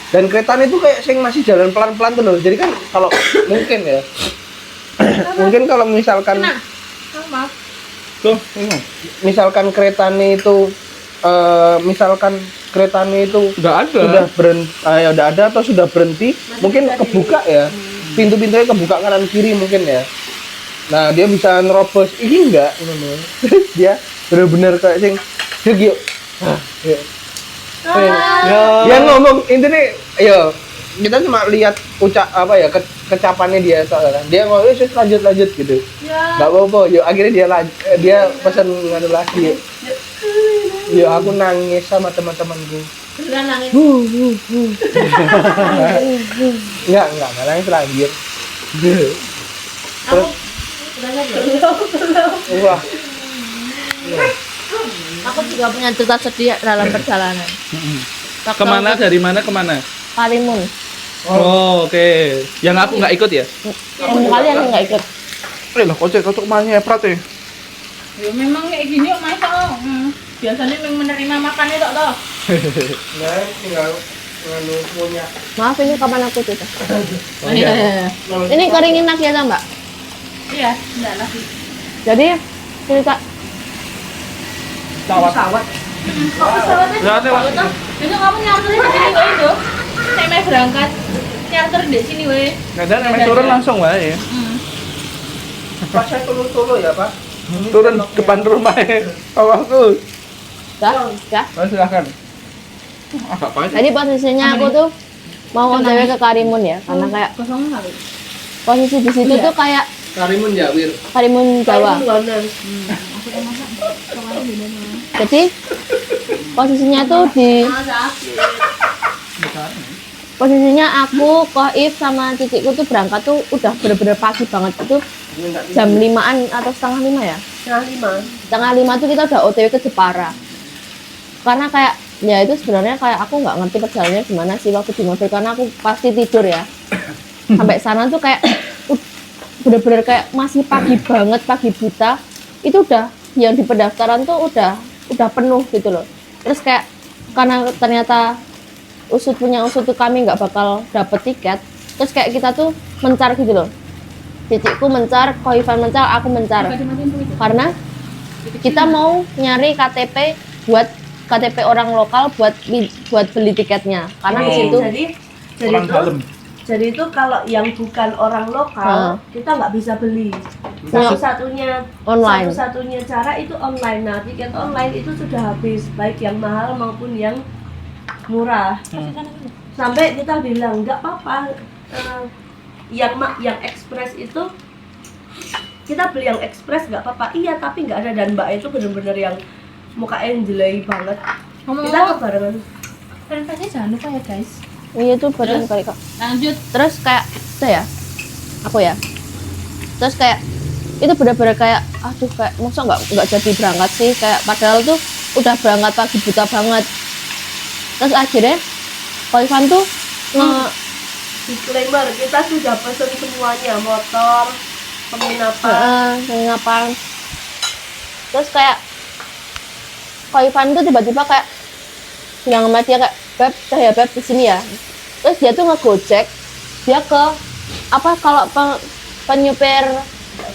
Dan keretanya itu kayak sing masih jalan pelan-pelan tuh loh. Jadi kan kalau mungkin ya. Mungkin kalau misalkan Maaf. Tuh, ini. misalkan keretanya itu misalkan keretanya itu Nggak ada. sudah berhenti, udah ada atau sudah berhenti, mungkin kebuka ya. Pintu-pintunya kebuka kanan kiri mungkin ya. Nah, dia bisa nerobos. Ini enggak, dia benar-benar kayak sing yuk. Ya. Ya. Dia ngomong intinya, yo kita cuma lihat kecapannya dia soalnya kan. Dia ngomong, lanjut gitu. Enggak apa-apa. Yuk akhirnya dia pesan ngadu lagi. Yo aku nangis sama teman-temanku. Beneran nangis. Enggak nangis lagi. Aku udah sadar. Wah, Aku juga punya cerita sedih dalam perjalanan. Waktu Kemana? aku Dari mana kemana? Karimun. Oh, oke. Yang aku nggak ikut ya? Yang kalian nggak ikut. Lah, kocok kemana Eprat ya? Ya memang kayak gini kok Mas. Biasanya memang menerima makannya tok toh. nah tinggal nganu punya. Maaf ini kapan aku cerita. Oh iya. Ini keringin lagi ya Mbak. Iya, enggak lagi. Jadi cerita Pesawat. Kok pesawatnya? Ya, ada, Pak. Besok kamu nyarter di sini wae itu. Saya mau berangkat. Nyarter di sini wae. Nah, dan emang turun langsung wae. Pak saya turun ya Pak. Turun depan rumah ya. Awakku. ya. Oh, silakan. Agak pahit. Jadi posisinya aku tuh mau OTW ke Karimun ya, karena kayak Kosong kali. posisi di situ tuh kayak Karimun Jawir. Karimun Jawa. Jadi posisinya tuh di posisinya aku, Koif sama cicikku tuh berangkat tuh udah bener-bener pagi banget itu jam 5-an atau setengah 5 ya. Setengah 5 tuh kita udah OTW ke Jepara. Karena kayak ya itu sebenarnya kayak aku nggak ngerti perjalanannya gimana sih waktu di mobil karena aku pasti tidur ya. Sampai sana tuh kayak bener-bener kayak masih pagi banget, pagi buta. Itu udah yang di pendaftaran tuh udah penuh gitu loh. Terus kayak karena ternyata usut tuh kami nggak bakal dapet tiket. Terus kayak kita tuh mencar gitu loh. Cicikku mencar, Ko Ivan mencar, aku mencar. Karena kita mau nyari KTP buat KTP orang lokal buat beli tiketnya. Karena di situ jadi Orang itu dalam. jadi itu kalau yang bukan orang lokal kita nggak bisa beli. Satu-satunya online. satu-satunya cara itu online. Nah, tiket online itu sudah habis, baik yang mahal maupun yang murah. Sampai kita bilang nggak apa-apa, yang ekspres itu kita beli yang ekspres nggak apa-apa. Iya, tapi nggak ada, dan mbak itu bener-bener yang mukanya jelek banget. Kita kebarengan. Renovasi jangan lupa ya guys. Iya tuh badan kali Kak. Lanjut. Terus kayak saya, aku ya. Terus kayak itu benar-benar kayak aduh kayak masa nggak jadi berangkat sih, kayak padahal tuh udah berangkat pagi buta banget. Terus akhirnya Ko Ivan tuh Disclaimer, kita sudah pesen semuanya, motor, penginapan. Terus kayak Ko Ivan tuh tiba-tiba kayak bilang sama dia kayak Beb, ya Beb di sini ya. Terus dia tuh ngegojek dia ke apa kalau penyupir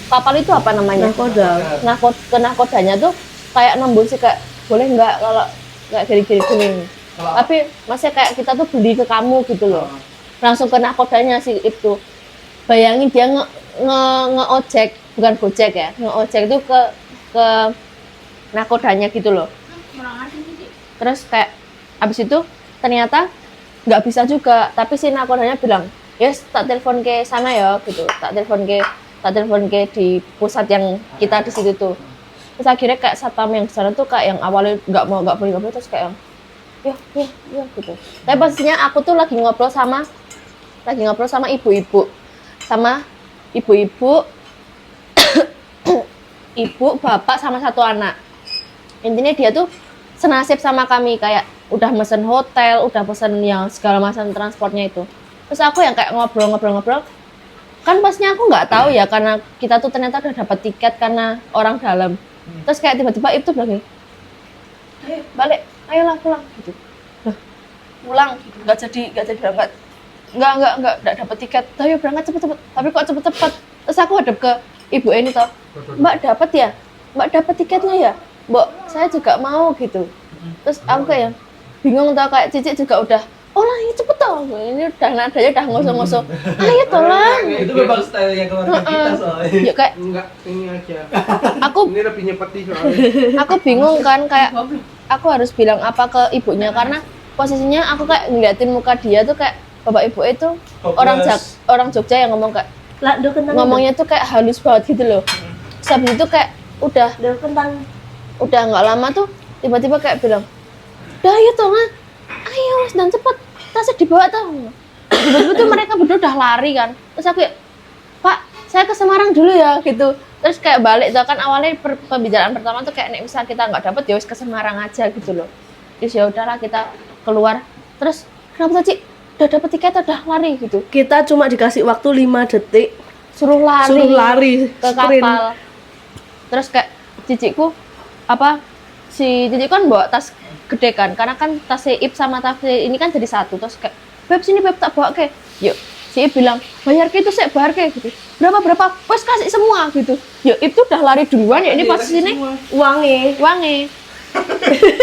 kapal itu apa namanya? Nakoda. Nakodanya tuh kayak nembus sih kayak boleh nggak kalau nggak gini. Tapi masih kayak kita tuh beli ke kamu gitu loh. Langsung ke nakodanya sih itu. Bayangin dia nge-ojek, bukan gojek ya, nge-ojek itu ke nakodanya gitu loh. Terus kayak abis itu ternyata nggak bisa juga, tapi si nakodanya bilang yes tak telepon ke sana ya gitu, tak telepon ke di pusat yang kita di situ tuh. Terus akhirnya kayak satpam yang sana tuh kayak yang awalnya nggak boleh terus kayak ya gitu. Tapi pastinya aku tuh lagi ngobrol sama ibu-ibu ibu bapak sama satu anak. Intinya dia tuh senasib sama kami, kayak udah mesen hotel, udah pesen yang segala macam transportnya itu. Terus aku yang kayak ngobrol kan pastinya aku nggak tahu ya, karena kita tuh ternyata udah dapat tiket karena orang dalam. Terus kayak tiba-tiba itu bilang gini, ayo balik, ayolah pulang gitu. Pulang nggak jadi berangkat, nggak dapat tiket. Tapi berangkat cepet-cepet, tapi kok cepet-cepet. Terus aku hadap ke ibu ini toh, mbak dapat tiketnya ya, mbak saya juga mau gitu. Terus aku kayak bingung tau, kayak Cici juga udah lah ini cepet toh, ini udah nadanya udah ngosong-ngosong, ayo tolong. Itu memang style yang keluarga kita soalnya. Ya kayak Enggak, ini aja. aku Ini lebih nyepeti soalnya. aku bingung kan, kayak aku harus bilang apa ke ibunya, karena posisinya aku kayak ngeliatin muka dia tuh kayak bapak ibu itu orang Jogja yang ngomong kayak Lah, do kentang. ngomongnya tuh kayak halus banget gitu loh. Terus habis itu kayak udah kentang. nggak lama tuh tiba-tiba kayak bilang, udah ayo toh kan, ayo mas dan cepet, tasnya dibawa tuh. Tiba-tiba tuh mereka berdua udah lari kan. Terus aku ya, Pak saya ke Semarang dulu ya gitu. Terus kayak balik tuh kan, awalnya pembicaraan pertama tuh kayak nek misal kita nggak dapet ya wis ke Semarang aja gitu loh. Terus ya udahlah kita keluar. Terus kenapa Ci? Udah dapet tiket udah lari gitu. Kita cuma dikasih waktu 5 detik Suruh lari ke sprint. kapal. Terus kayak cicikku si Cici kan bawa tas gede kan, karena kan tas Ip sama tas ini kan jadi satu. Terus kayak Beb sini Beb tak bawa ke, yuk si Ip bilang bayar ke itu saya bayar ke gitu, berapa wes kasih semua gitu. Yuk Ip tuh udah lari duluan ya, ini pas sini uangnya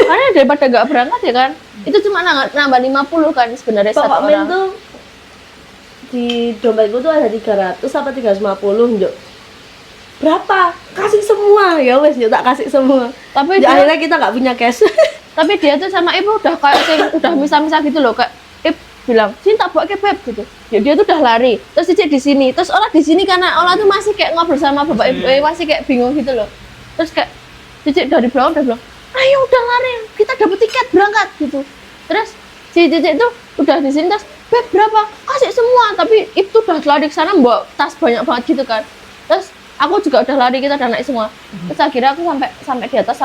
karena daripada gak berangkat ya kan, itu cuma nambah 50 kan sebenarnya satu Bapak orang. Min tuh di dompetku tuh ada 300 apa 350 Njok. Berapa? Kasih semua. Ya wes, ya tak kasih semua. Tapi Ya, dia, akhirnya kita nggak punya cash. tapi dia tuh sama Ibu udah kayak udah misah-misah gitu loh, kayak Ip bilang sini tak bawa ke Beb gitu. Ya dia tuh udah lari, terus Cici di sini, terus orang di sini karena orang tuh masih kayak ngobrol sama bapak ibu, masih kayak bingung gitu loh. Terus kayak Cici dari belakang udah bilang, ayo udah lari, kita dapet tiket berangkat gitu. Terus si Cici tuh udah di sini, terus Beb berapa? Kasih semua. Tapi Ip tuh udah lari ke sana bawa tas banyak banget gitu kan. Terus aku juga udah lari, kita udah naik semua. Terus akhirnya aku sampai di atas,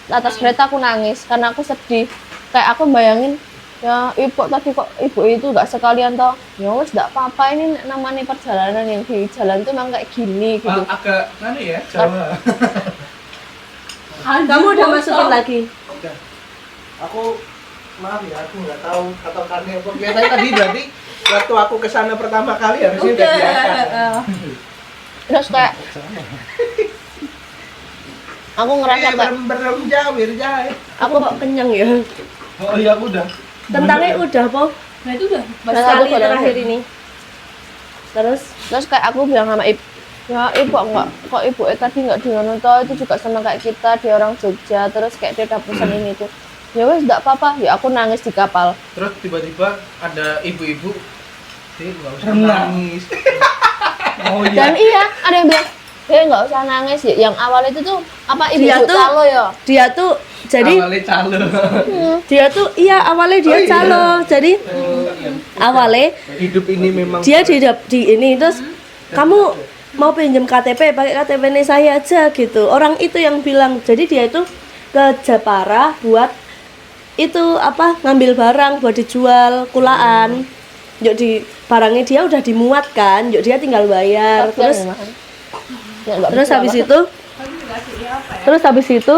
atas kereta aku nangis karena aku sedih. Kayak aku bayangin, ya ibu tadi kok ibu itu nggak sekalian toh. Ya wes nggak apa-apa, ini namanya perjalanan yang di jalan tuh memang kayak gini gitu. Agak ya, Jawa. Kamu udah masukin lagi. Udah. Aku maaf ya, aku nggak tahu kata-katanya apa. Kelihatannya tadi berarti Waktu aku kesana pertama kali harusnya udah diangkat. Terus kayak aku ngerasa kayak Berem jawir jahit. Aku kok kenyang ya. Oh iya aku udah. Kentangnya udah po. Nah itu udah. Sekali aku udah- terakhir ini. Terus kayak aku bilang sama ibu, ya ibu kok ibu tadi nggak di Noto, itu juga sama kayak kita, dia orang Jogja, terus kayak dia udah pesan ini tuh. Ya wes enggak apa-apa, ya aku nangis di kapal. Terus tiba-tiba ada ibu-ibu, sih nggak usah Renang. nangis. Oh Dan iya, ada yang bilang, nggak usah nangis ya. Yang awal itu tuh apa Dia ibu tuh- calo ya. dia tuh jadi awalnya calo. dia tuh iya awalnya dia Oh, iya. calo. Jadi awalnya Hidup ini memang dia di ini terus kamu mau pinjam KTP pakai KTP ini saya aja gitu. Orang itu yang bilang. Jadi dia itu ke Jepara buat itu apa ngambil barang buat dijual kulaan. Yuk di barangnya dia udah dimuat kan, yuk dia tinggal bayar. Terus terus habis itu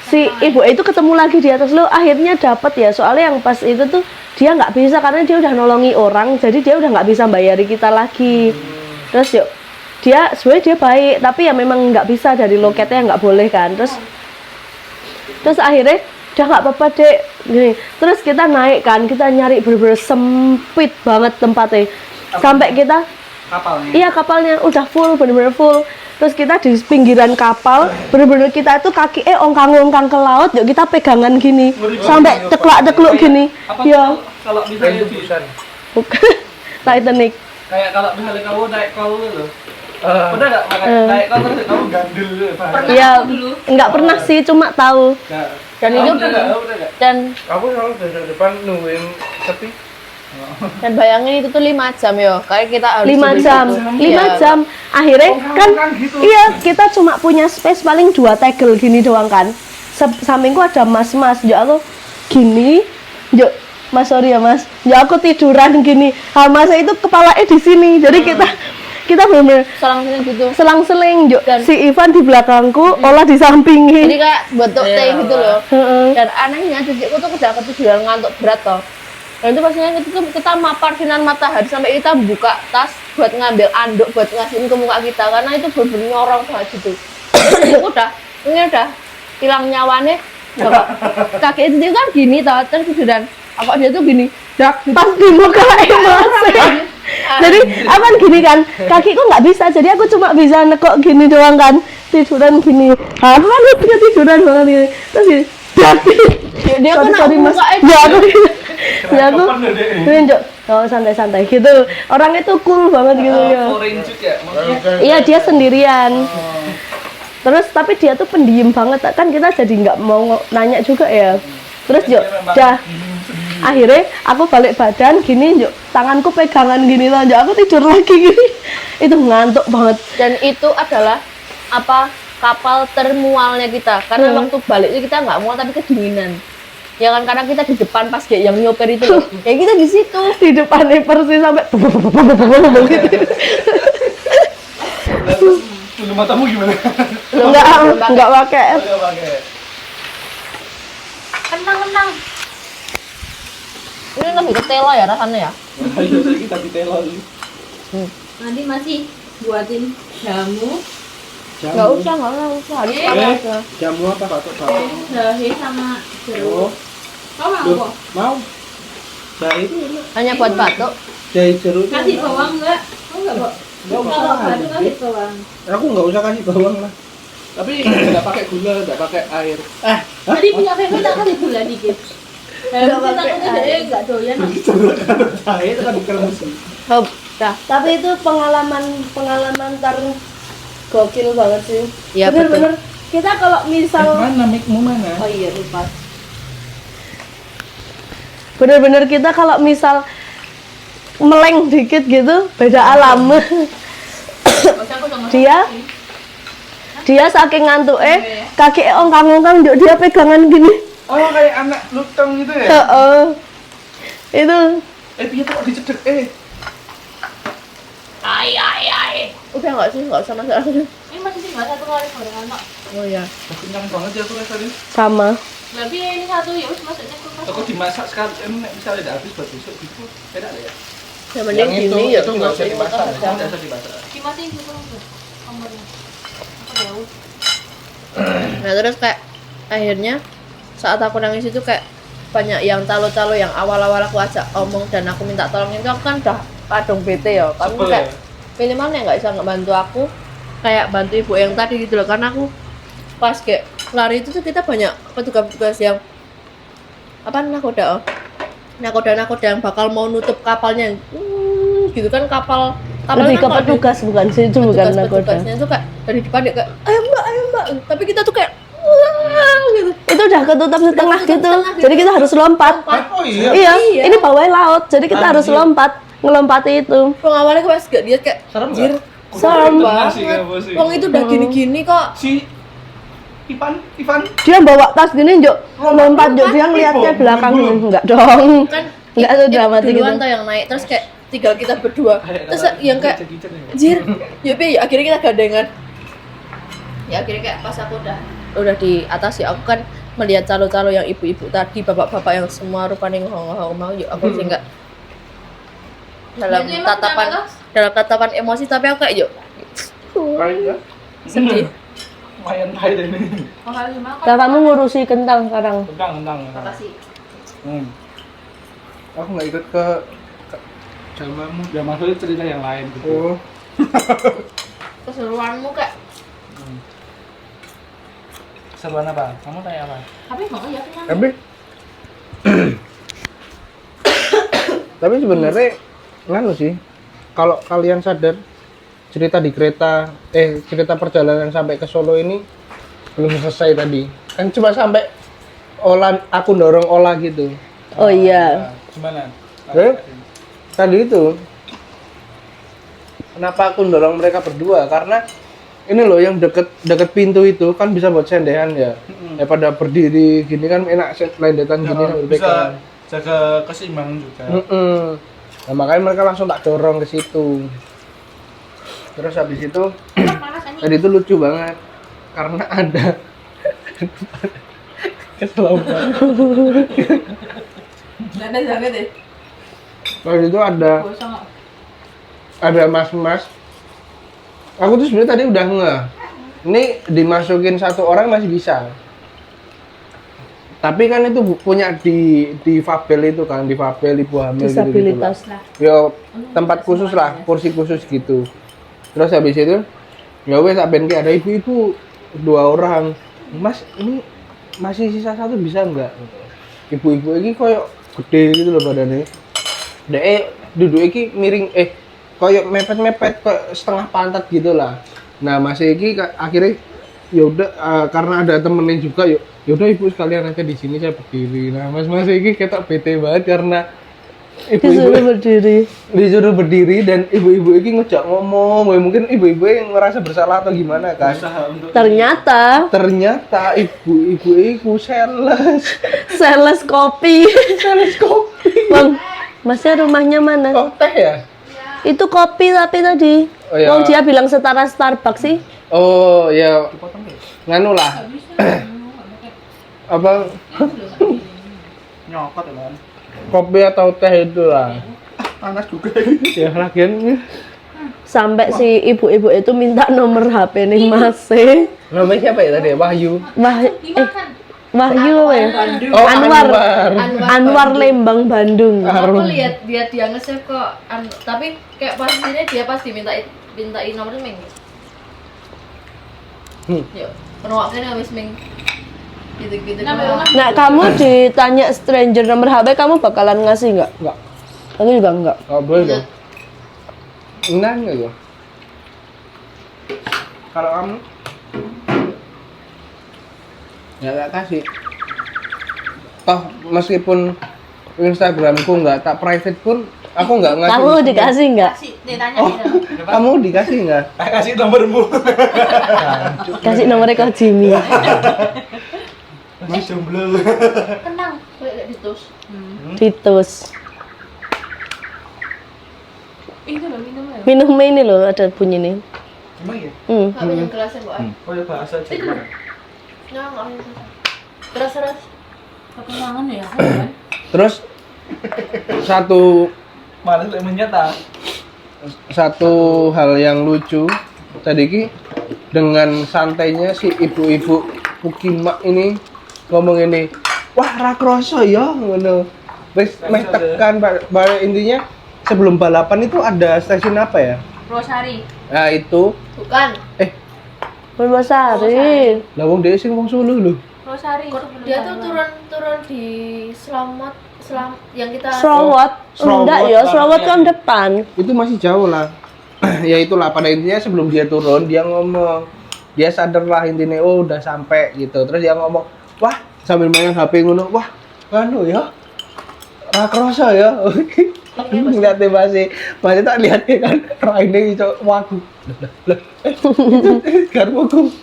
si ibu itu ketemu lagi di atas lo, akhirnya dapat ya. Soalnya yang pas itu tuh dia nggak bisa karena dia udah nolongi orang, jadi dia udah nggak bisa bayari kita lagi. Terus yuk dia sebenarnya dia baik, tapi ya memang nggak bisa dari loketnya nggak boleh kan. Terus akhirnya udah nggak apa-apa dek gini. Terus kita naik kan, kita nyari bener-bener sempit banget tempatnya sampai kita Kapalnya. iya kapalnya udah full, bener-bener full. Terus kita di pinggiran kapal, bener-bener kita itu kaki ongkang-ongkang ke laut, yuk kita pegangan gini sampai teklak-tekluk gini. Ya, Kalau misalnya bisa, Titanic. kayak kalau misalnya kamu naik kau loh. Udah nggak naik kau terus kamu gandul dulu. Iya, nggak pernah sih, cuma tahu. Dan itu Udah nggak? dan Aku selalu dari depan nungguin sepi. dan bayangin itu tuh 5 jam ya. Kayak kita harus 5 di jam, situ. 5 Iya. jam. Akhirnya kan, gitu. iya kita cuma punya space paling 2 tegel gini doang kan. Sampingku ada mas-mas, yuk aku gini, yuk mas sorry ya mas, yuk aku tiduran gini. Masnya itu kepalanya di sini, jadi kita bener-bener Selang-seling gitu. selang-seling, yuk Dan- si Ivan di belakangku, Ola di Jadi sampingnya. kayak bentuk T gitu loh. Heeh. Dan anehnya cicikku tuh udah ketiduran ngantuk berat toh. Dan itu pastinya itu tuh kita mapar sinar matahari sampai kita buka tas buat ngambil anduk buat ngasihin ke muka kita karena itu bener-bener nyorong banget gitu. Terus cicikku ini udah hilang nyawanya. Kaki itu kan gini toh, terus tiduran. Apa dia tuh gini, dak gitu. Pas di muka masnya. Jadi apa gini kan, kakiku nggak bisa, jadi aku cuma bisa nekok gini doang kan, tiduran gini. Aku kan udah tiduran banget gini, terus gini, tapi Dia kena sorry mas, mukanya. ya aku, tunjuk, oh santai-santai gitu. Orangnya tuh cool banget gitu ya. Foreign juga maksudnya. Iya dia sendirian. Terus tapi dia tuh pendiam banget, kan kita jadi nggak mau nanya juga ya. Terus yuk, dah. Akhirnya aku balik badan gini, yuk tanganku pegangan gini loh, yuk aku tidur lagi gini. Itu ngantuk banget. Dan itu adalah apa kapal termualnya kita karena waktu balik itu kita nggak mual tapi kedinginan ya kan karena kita di depan pas kayak yang nyoper itu loh. Ya kita di situ Di depannya persis sampai gitu. Bulu matamu gimana? Enggak pakai. Enggak pakai. Kenang-kenang. ini lebih ke telo ya rasanya ya. Ayo kita ditelon. Nanti masih buatin jamu, Nggak usah harus aja. Jamu apa batuk-batuk? jahe sama jeruk. Oh, Kau mau loh, kok? mau. Jahe itu enak. Hanya buat batuk. Jahe jeruk itu Kasih enak. bawang enggak? Kau enggak kok? Nggak usah Kalau lah, batu kasih bawang. Aku nggak usah kasih bawang lah. Tapi nggak pakai gula, nggak pakai air. Tadi punya Feby tak kasih gula dikit. Kita takutnya dia enggak doyan. Jahe itu kan dikremes. Hop, dah. Tapi itu pengalaman tar gokil banget sih. Iya, Bener-bener kita kalau misal Mana micmu mana? oh iya lupa. Bener-bener kita kalau misal meleng dikit gitu beda alam. dia saking ngantuk kaki ongkang-ongkang dia pegangan gini. Oh kayak anak luteng gitu ya? Heeh. Itu Dia tuh dicedek Udah nggak sih, nggak usah masalah. Ini masih tinggal satu kali gorengan kok. Oh ya. kenyang banget ya aku rasanya. sama. Tapi ini satu ya wis masuknya kulkas. Aku dimasak sekali, nek misalnya udah habis buat besok gitu, enak ya? Ya mending gini ya. itu nggak usah dimasak, nggak usah dimasak. Dimatiin dulu kompornya. Apa ya? Nah terus kayak akhirnya saat aku nangis itu kayak banyak yang calo-calo yang awal-awal aku ajak omong dan aku minta tolong itu aku kan udah kadung bete ya. Kamu Sebel kayak ya? minimal ya nggak bisa ngebantu aku kayak bantu ibu yang tadi gitu loh, karena aku pas kayak lari itu tuh kita banyak petugas-petugas yang apa nakoda yang bakal mau nutup kapalnya gitu kan, kapal Lebih ke kan kalau di- petugas bukan sih, itu bukan nakoda. petugas-petugasnya tuh kayak dari depan dia kayak ayo mbak, tapi kita tuh kayak wah gitu. Itu udah ketutup setengah ketutup gitu. setengah gitu. Jadi kita harus lompat. Oh iya. Iya, Iya. ini bawahnya laut. Jadi kita harus Anjir. lompat, ngelompati itu. Pengawalnya pas gak lihat kayak Serem anjir, nggak? Serem banget. sih, nggak bos, sih. Wong itu udah gini-gini kok. Si Ivan Dia bawa tas gini, Jok. Lompat, Jok. Dia ngeliatnya Bom, belakang. bom. Enggak dong. Kan Enggak tuh dramatis gitu. duluan tuh yang naik terus kayak tinggal kita berdua. Terus yang kayak anjir, ya Pi, akhirnya kita gandengan. Ya akhirnya kayak pas aku udah di atas ya aku kan melihat calo-calo yang ibu-ibu tadi, bapak-bapak yang semua rupanya ngomong mau yuk aku sih enggak dalam Itu emang tatapan kenapa, dalam tatapan emosi, tapi aku kayak yuk kayaknya sedih. Lumayan pahit ini. Mahal gimana? Nah, kamu ngurusi kentang sekarang. Tentang. Makasih. aku nggak ikut ke jamamu. Ya maksudnya cerita yang lain gitu. Oh, Keseruanmu kayak Seruan apa? Kamu tanya apa? Tapi mau ya kenapa? tapi tapi sebenarnya nganu sih, kalau kalian sadar cerita di kereta cerita perjalanan sampai ke Solo ini belum selesai tadi, kan cuma sampai aku dorong olah gitu. Oh iya. Gimana? Tadi itu kenapa aku dorong mereka berdua, karena ini loh yang deket pintu itu kan bisa buat sendehan ya. Daripada berdiri gini kan enak lendetan gini sambil bisa pegang. jaga keseimbangan juga. Nah, makanya mereka langsung tak dorong ke situ. Terus habis itu tadi itu lucu banget karena ada keselamatan. jangan deh. Waktu itu ada mas-mas. Aku tuh sebenarnya tadi udah nggak. Ini dimasukin satu orang masih bisa. Tapi kan itu punya di Fabel itu kan, di Fabel ibu hamil gitu. Disabilitas. Ya tempat khusus lah, kursi khusus gitu. Terus habis itu ya wes sampean ada ibu-ibu 2 orang. Mas, ini masih sisa 1 bisa enggak? Ibu-ibu ini koyo gede gitu loh badannya. Dek duduk iki miring koyo mepet-mepet koyo setengah pantat gitu lah. Nah, Mas iki akhirnya ya udah karena ada temennya juga yuk. Ya udah ibu sekalian aja di sini saya berdiri. Nah, Mas iki ketok bete banget karena Disuruh berdiri. disuruh berdiri dan ibu-ibu ini ngejak ngomong, mungkin ibu-ibu yang ngerasa bersalah atau gimana kan. Usaha untuk Ternyata ibu-ibu itu Sales kopi. Bang, Masnya rumahnya mana? oh teh ya. Itu kopi tapi tadi. Oh, iya. Wong dia bilang setara Starbucks sih. Oh ya nganu lah. Apa nyokot ya kan. kopi atau teh itu lah. Panas juga. Ya lagian Sampai si ibu-ibu itu minta nomor HP nih Mas. namanya siapa ya tadi? Wahyu. Wahyu apa ya? Oh, Anwar Lembang Bandung. Aku lihat dia nge-save kok, tapi kayak pas ini dia pas dimintain nomornya Ming. Yuk, penawaknya habis Ming. Gitu-gitu. Nah, kamu ditanya stranger nomor HP, kamu bakalan ngasih nggak? Enggak. Aku juga nggak. Oh, boleh dong. Enggak ya. Kalau kamu ya nggak kasih. Toh meskipun Instagramku nggak tak private pun aku nggak ngasih. Kamu dikasih nggak? Ditanya Oh, kamu dikasih nggak? Kasih nomormu. Kasih nomornya ke Jimmy. Mas jomblo. tenang. kayak ditus. Titus. Itu loh minumnya. Minumnya ini loh ada bunyi nih. Emang ya? Enggak punya gelasnya, Bu. Oh ya bahasa Jerman. Enggak. Terus. Kekenangan ya kan? Terus satu Malah lebih menyata. Satu hal yang lucu tadi ki, dengan santainya si ibu-ibu Pukimak ini ngomong ini, wah ra kroso ya ngono. Wis meh tekan balik intinya sebelum balapan itu ada stasiun apa ya? Rosari. Nah itu Bukan. Purwosari. lah wong dhewe sing wong Solo lho. Rosari itu belum Dia tuh Balapan. turun di yang kita Slowot. Enggak ya, Slowot kan depan. Itu masih jauh lah. Ya itulah pada intinya sebelum dia turun dia ngomong, dia sadar lah intinya oh udah sampai gitu. Terus dia ngomong, wah sambil main HP ngono, wah anu ya ra kroso ya. Ngeliatnya masih tak lihatnya kan raine iso waduh. Lah karboku.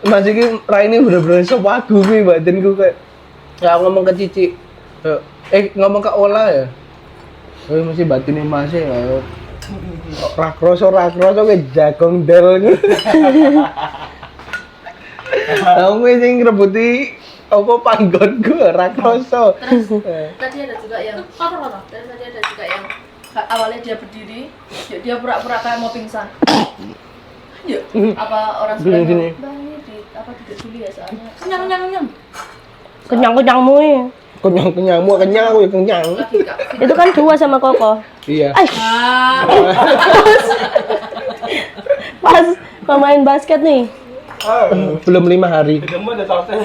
Mas iki raine bener-bener iso waduh kuwi batinku kayak ya ngomong ke Cici. Ngomong ke Ola ya. Oh masih batinnya masih ya. Rakroso ke jagong del. Aku sing ngerebuti apa panggonku rakroso. tadi ada juga yang tadi ada juga yang awalnya dia berdiri, dia pura-pura kayak mau pingsan. Yuk, apa orang sebelah Gini. Mbak ini duduk dulu ya soalnya. Kenyang. Kenyang-kenyangmu ya. Kenyang aku ya kenyang. Lagi Kak. Itu kan 2 sama Koko. Iya. Pas pemain basket nih. Belum 5 hari. Kamu ada sausnya.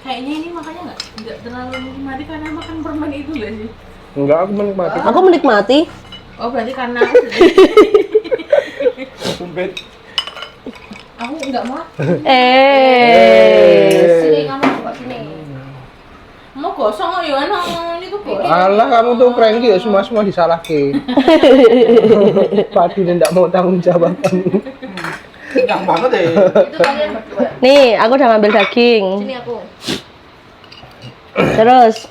Kayaknya ini makanya nggak terlalu menikmati karena makan permen itu nggak sih? Enggak, aku menikmati. Aku menikmati. Oh berarti karena Sumpit. aku nggak mau. Sini kamu coba sini. Mau gosong kok ya kan ini tuh gosong. Alah kamu tuh Franky ya semua disalahke. Padi tidak mau tanggung jawab. Kenyang banget deh. Itu kalian berdua. Nih, aku udah ngambil daging. Sini aku. Terus.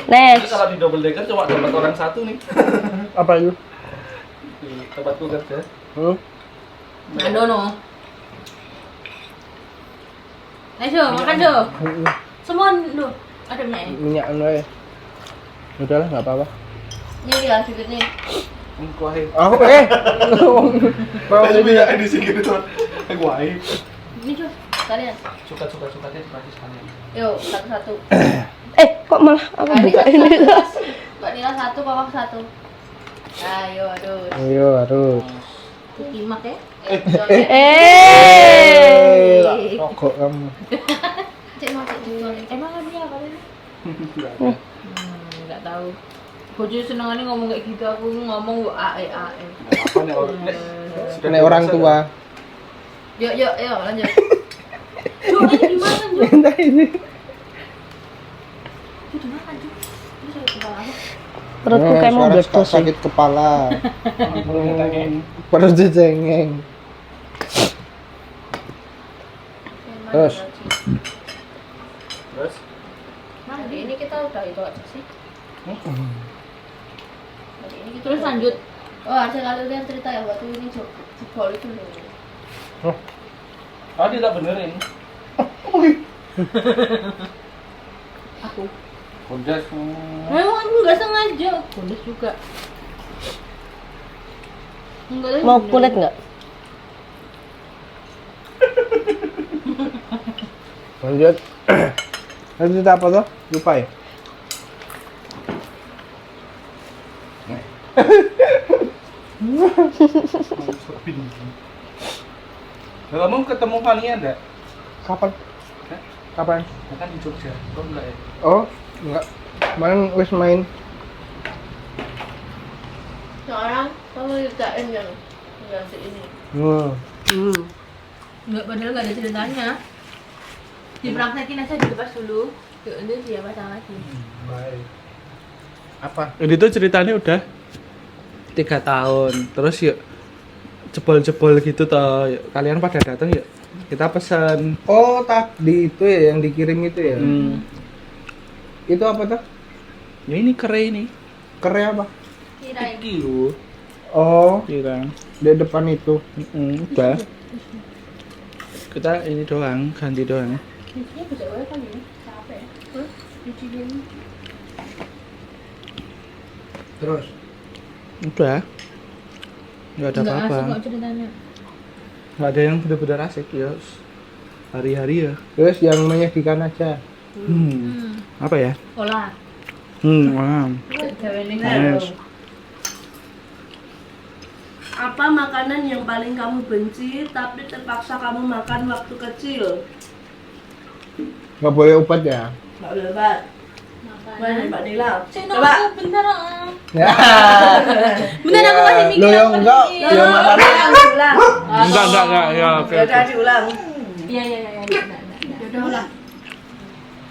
Jadi Next. kalau di double decker cuma dapat orang satu nih. Apa itu? Di tempatku kerja. Nah, no. Ayo, makan dong. Semua dulu. Ada minyak. Minyak anu ya. Udahlah enggak apa-apa. Ini dia sedikit nih. Kuahe. Aku mau Minyak di sini gitu. Kuahe. Ini tuh kalian. Suka-suka dia dikasih sekalian. Yuk, satu-satu. Kok malah aku buka ini? Mbak Nila satu, Papa satu. Ayo, aduh. Ayo harus. Kimak ya. Rokok kamu. Cik mau cik jual. Emang ada apa ini? Nggak tahu. Bojo senengannya ngomong kayak gitu, aku ngomong AE. Apa nih orang? Nek orang tua. Yuk, lanjut. Cuk, ini gimana, Cuk? Entah ini. Cuk, dimakan, Cuk. Ini sakit kepala aku. Perutku kayak mau Suara meledos sih. sakit kepala. Perut dicengeng. Terus. Terus Hari ini kita udah itu aja sih. Hari ini kita Terus lanjut. Oh, ada kalian cerita ya waktu ini jebol itu loh. dia tak benerin. Aku. Udah Memang aku nggak sengaja. Bonus juga. Enggak ada. Mau kulit nggak? Lanjut. Lanjut cerita apa tuh? Lupa ya? Nah, kamu ketemu Fani ada? Kapan? Hah? Kapan? Ya kan di Jogja. Kok enggak ya? Oh, enggak. Kemarin wis main. Sekarang kamu ceritain yang si ini. Enggak, padahal nggak ada ceritanya. Dipraktekin aja dilepas dulu. Yuk, ini dia pasang lagi. Baik. Apa? Ini tuh ceritanya udah 3 tahun. Terus yuk jebol-jebol gitu toh. Yuk, kalian pada datang yuk. Kita pesan. Oh, tadi itu ya yang dikirim itu ya. Itu apa tuh? Ya ini kere ini. Kere apa? Kirain. Iki lho. Oh, Kira. di depan itu. Udah. Kita ini doang, ganti doang. Biasanya bisa boleh kali ya. Terus Udah. Nggak ada Nggak apa-apa. asik kok ceritanya. Nggak ada yang benar-benar asik ya. Hari-hari ya. terus yang menyedihkan aja. Apa ya? Pola. Wow. Yes. Apa makanan yang paling kamu benci tapi terpaksa kamu makan waktu kecil? Nggak boleh obat ya. Nggak boleh banget. Mana Mbak Nila? Cino, Coba. aku bentar. Ya. Bentar aku masih mikir. Lo yang apa enggak, nih. ya makanan. Diulang. Enggak. Ya, oke. Ya udah diulang. Iya. Yaudah ulah.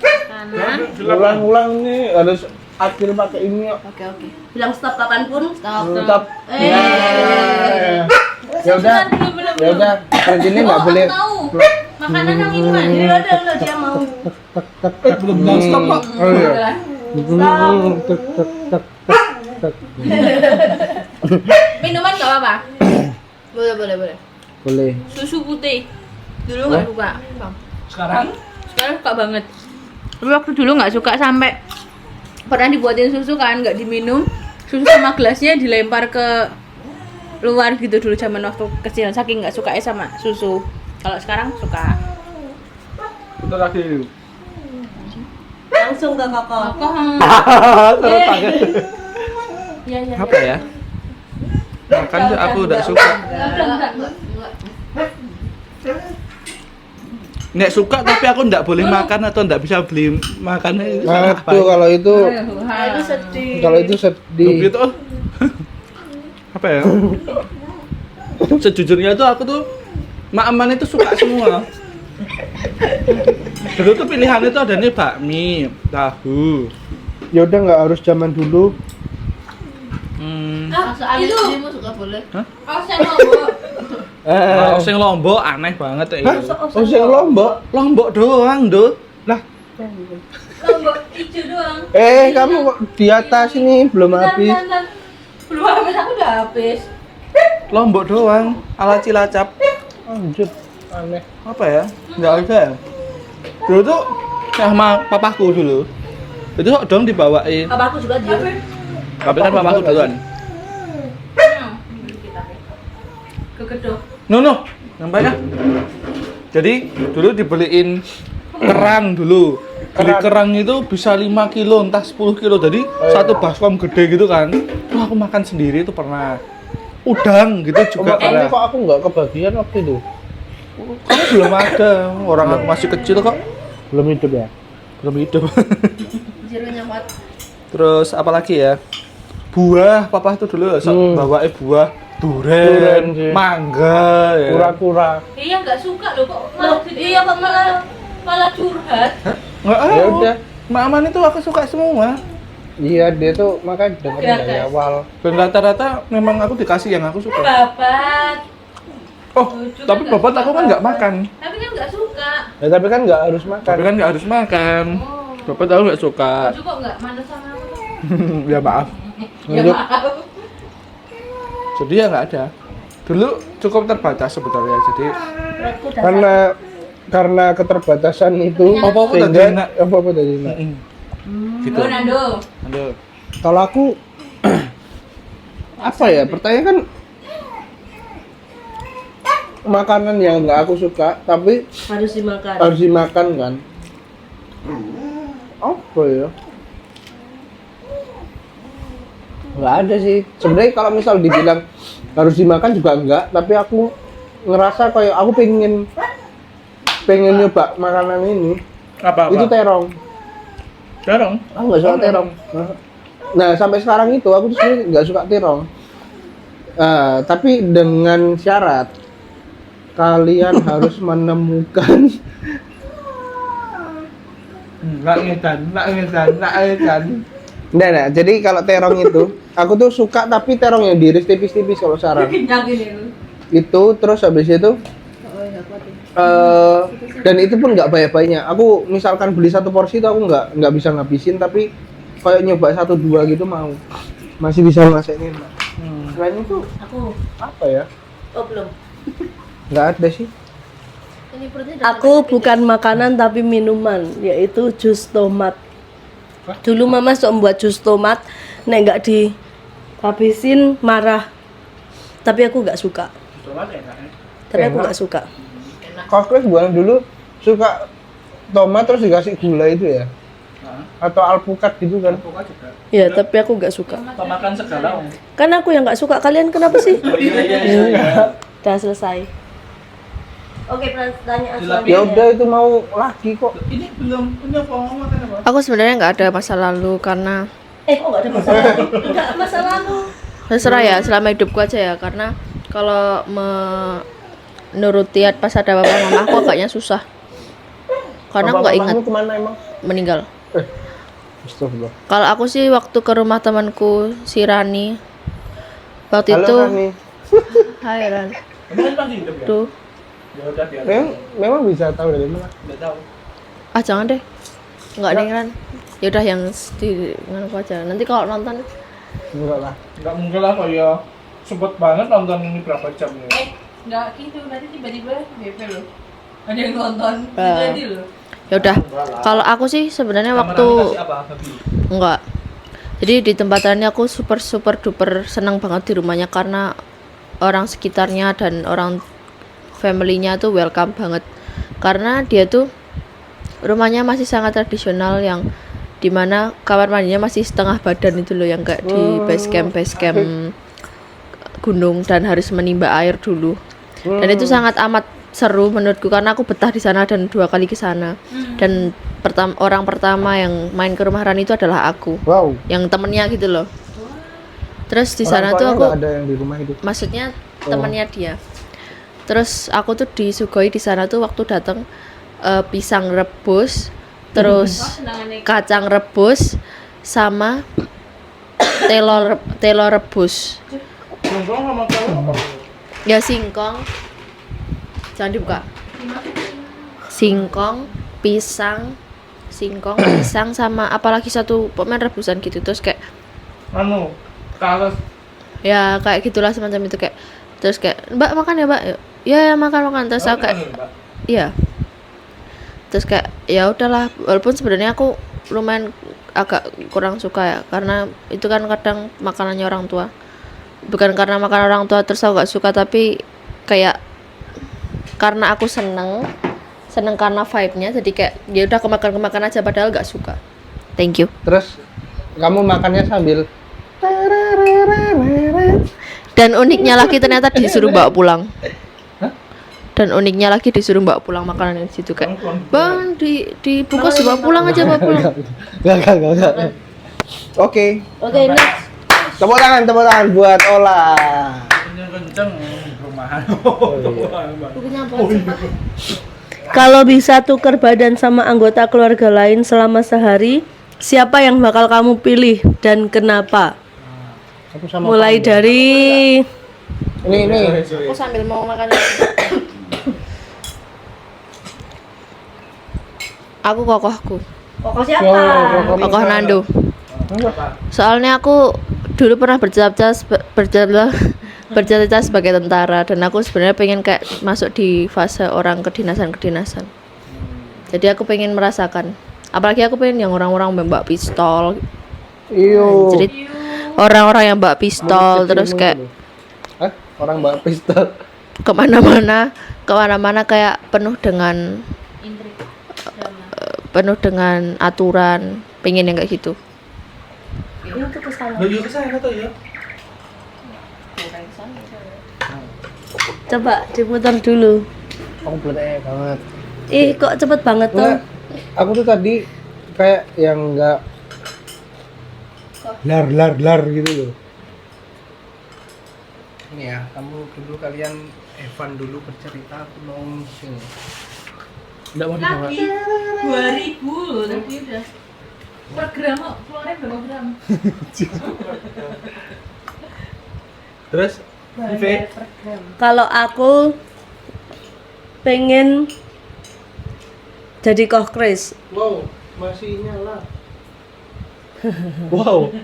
Kanan. Ulang-ulang nih harus akhir pakai ini yuk. Oke. Bilang stop kapanpun. Tetap. Eh. Ya udah. Belum. Ya udah. Hari ini nggak Oh, boleh. aku tahu. Makanan yang minuman. Ini udah dia mau. Belum bilang stop kok. Oh iya. Minuman nggak apa-apa. Boleh. Boleh. Susu putih. Dulu nggak suka. Sekarang? Sekarang suka banget. Tapi waktu dulu nggak suka sampai pernah dibuatin susu kan, nggak diminum. Susu sama gelasnya dilempar ke luar gitu dulu zaman waktu kecil. Saking nggak suka sama susu. Kalau sekarang suka. Kita lagi. Langsung ke Koko. Kok Terus tangan. ya. Apa ya? Makan tuh aku udah suka. Enggak. Nggak suka tapi aku nggak boleh makan atau nggak bisa beli makannya. Nah, tuh kalau itu Itu sedih. kalau itu sedih. Gitu. Apa ya? Sejujurnya tuh aku tuh Mak itu suka semua. Dulu tuh pilihan itu ada nih bakmi, tahu. Ya udah nggak harus zaman dulu. Itu suka boleh. oseng lombok. Oseng Lombok aneh banget ya. Hah? Oh, sing Lombok. Lombok doang, Dul. Lah, Lombok hijau doang. Kamu kok di atas ini belum habis. Bentar. Belum habis, aku udah habis. Lombok doang, ala Cilacap. Anjir, aneh. Apa ya? Nggak ada ya? Dulu tuh sama papaku dulu. Itu dong dibawain. Apa aku juga dia? Tapi kan papaku duluan. Kegedok. No, sampai ya. Jadi dulu dibeliin kerang dulu. Beli kerang itu bisa 5 kilo, entah 10 kilo. Jadi satu baskom gede gitu kan. Tuh aku makan sendiri itu pernah. Udang gitu juga Makanya pernah. kok aku nggak kebagian waktu itu. Kamu belum ada. Orang aku masih kecil kok. Belum hidup ya. Belum hidup. Jerunya kuat. Terus apa lagi ya? Buah, papa itu dulu bawain buah Duren duren, sih. mangga ya. Kura-kura. Iya nggak suka loh kok malah iya kok malah curhat. Nggak Ya udah. Mak Aman itu aku suka semua. Iya, dia tuh makanya dengerin Iya, dari guys. awal. Dan rata-rata memang aku dikasih yang aku suka. Babat. Oh, tapi nggak babat suka aku kan nggak makan. Tapi kan nggak suka. Ya, tapi kan nggak harus makan. Tapi kan nggak harus makan. Babat aku nggak suka. Baju kok nggak manas sama aku. Ya maaf. Ya Lanjut. maaf. Jadi ya nggak ada. Dulu cukup terbatas sebetulnya. Jadi Karena keterbatasan itu Apa-apa sehingga tadi enak. apa-apa tadi enak. gitu. Oh, Nando. Aduh. Kalau aku apa ya? Pertanyaan kan makanan yang nggak aku suka tapi Harus dimakan. harus dimakan kan? Apa ya? Nggak ada sih. Sebenarnya kalau misal dibilang harus dimakan juga enggak, tapi aku ngerasa kayak aku pengen nyoba makanan ini. Apa? Itu terong. Terong. Aku nggak suka terong. Nah, sampai sekarang itu aku tuh sebenarnya nggak suka terong. Tapi dengan syarat kalian harus menemukan Nggak ngedan. Nah, jadi kalau terong itu aku tuh suka tapi terong yang diiris tipis-tipis kalau saran. Kenyang ini. Itu terus habis itu dan itu pun nggak banyak-banyak. Aku misalkan beli satu porsi itu aku nggak bisa ngabisin, tapi kayak nyoba 1-2 gitu mau. Masih bisa ngerasain enak. Selain itu Aku. apa ya? Oh belum. Nggak ada sih. Ini perutnya Aku bukan makanan tapi minuman, yaitu jus tomat. Dulu mama suka membuat jus tomat, nek nggak dihabisin marah. Tapi aku nggak suka. Tomat enak. Tapi aku Enak. nggak suka. Kokles bukan dulu suka tomat terus dikasih gula itu ya? Atau alpukat gitu kan? Pokoknya juga. Ya, tapi aku nggak suka. Pemakan segala om. Kan aku yang nggak suka. Kalian kenapa sih? Iya. Udah selesai. Oke, pertanyaan Dilapis. Ya udah itu mau lagi kok. Ini belum punya mau makan apa? Aku sebenarnya nggak ada masa lalu karena kok nggak ada masalah? Nggak masa lalu. terserah ya selama hidupku aja ya, karena kalau menuruti pas ada bapak mama aku agaknya susah karena aku nggak ingat Bapak-bapakmu kemana emang? meninggal. Astagfirullah. Kalau aku sih waktu ke rumah temanku si Rani waktu Halo itu Rani. Hai Ran Ini kan masih hidup ya? tuh Ya udah biar. Memang bisa tahu dari mana? Nggak tahu. jangan deh nggak nih Ran, ya udah yang di ngaku aja nanti kalau nonton Enggak lah. Nggak mungkin lah kayak sebut banget nonton ini berapa jam ya? Nggak gitu, nanti tiba-tiba BP loh. Ada yang nonton, Ah. jadi loh. ya udah. Kalau aku sih sebenarnya Kameranya waktu kasih apa? Babi? enggak, jadi di tempat lainnya aku super duper senang banget di rumahnya karena orang sekitarnya dan orang family-nya tuh welcome banget, karena dia tuh rumahnya masih sangat tradisional yang dimana kamar mandinya masih setengah badan itu loh, yang kayak di base camp gunung dan harus menimba air dulu. Dan itu sangat amat seru menurutku karena aku betah di sana dan 2 kali ke sana. Dan orang pertama yang main ke rumah Rani itu adalah aku, Wow. yang temennya gitu loh. Terus di Orang sana tuh tuanya aku nggak ada yang di rumah itu. maksudnya temennya dia. Terus aku tuh disuguhi di sana tuh waktu datang pisang rebus, terus kacang rebus sama telur rebus. Nongkrong sama kamu? Ya singkong. Jangan dibuka. Singkong, pisang sama apalagi satu pemain rebusan gitu, terus kayak Anu, kalau ya kayak gitulah semacam itu, kayak terus kayak Mbak makan ya Mbak, ya makan terus aku kayak iya, terus kayak ya udahlah, walaupun sebenarnya aku lumayan agak kurang suka ya karena itu kan kadang makanannya orang tua, bukan karena makan orang tua terus aku gak suka, tapi kayak karena aku seneng karena vibe-nya, jadi kayak ya udah kemakan aja padahal gak suka. Thank you. Terus kamu makannya sambil Dan uniknya lagi ternyata disuruh bawa pulang. Dan uniknya lagi disuruh bawa pulang makanan yang situ, kayak bang dibungkus dibawa pulang aja, bawa pulang. Enggak. Oke. Oke, next. Tepuk tangan buat Ola. kenceng rumahan. Kalau bisa tuker badan sama anggota keluarga lain selama sehari, siapa yang bakal kamu pilih dan kenapa? Aku sama Mulai kamu. dari ini. Aku sambil mau makan. Aku kokohku. Kokoh Yo, siapa? Kokoh Nando. Soalnya aku dulu pernah bercita-cita sebagai tentara, dan aku sebenarnya pengen kayak masuk di fase orang kedinasan. Jadi aku pengen merasakan. Apalagi aku pengen yang orang-orang membawa pistol. Iyo. Jadi orang-orang yang bawa pistol terus kayak Hah? Orang bawa pistol. kemana-mana kayak penuh dengan aturan, pengen yang kayak gitu. Baju kesana tuh ya. Coba diputar dulu. Aku bete banget. Ih, kok cepet banget tuh? Enggak, aku tuh tadi kayak yang enggak lar gitu loh. Ini ya, kamu dulu kalian Evan dulu bercerita, aku mau sing. Enggak mau dibawa. Lagi 2000 loh, tapi udah per gram kok, keluarnya berapa gram? Terus Ive, Kalau aku pengen jadi koh Kris. Wow, masih nyala. Wow.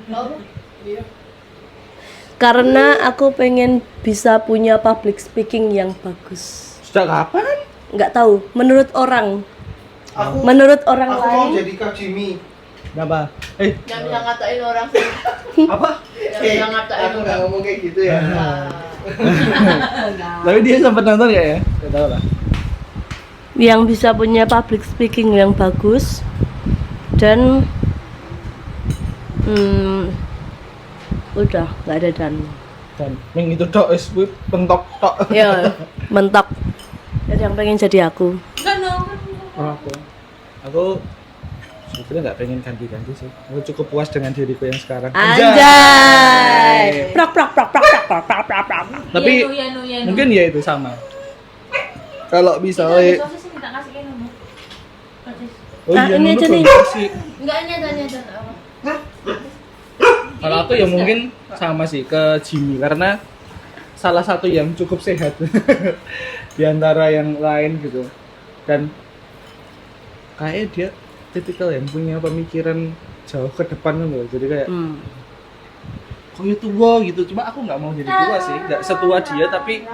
Karena aku pengen bisa punya public speaking yang bagus. Sejak kapan? Nggak tahu, menurut orang. Aku Menurut orang aku mau lain. jadi Kak Jimmy. Kenapa? Jangan bisa ngatain orang sih. Apa? Jangan bisa ngatain Aku nggak orang. ngomong kayak gitu ya. Tapi dia sempat nonton nggak ya? Gak tahu lah. Yang bisa punya public speaking yang bagus dan udah nggak ada dan Dan ming itu tok es gue pentok tok. ya mentok. Ada yang pengen jadi aku. Enggak dong. Oh, aku sebetulnya nggak pengen ganti-ganti sih. Aku cukup puas dengan diriku yang sekarang. Anjay. Prak prak prak prak prak prak prak prak prak. Tapi Iya, mungkin ya itu sama. Kalau bisa, sosis minta kasih ke Nunu. Sosis. oh iya, ini Nunu aja belum nih. kasih. Enggak nyata apa. Kalau aku ya mungkin sama sih ke Jimmy karena salah satu yang cukup sehat di antara yang lain gitu. Dan kayak dia tipikal yang punya pemikiran jauh ke depan loh. Jadi kayak kok ya tua gitu. Cuma aku nggak mau jadi tua sih, nggak setua dia tapi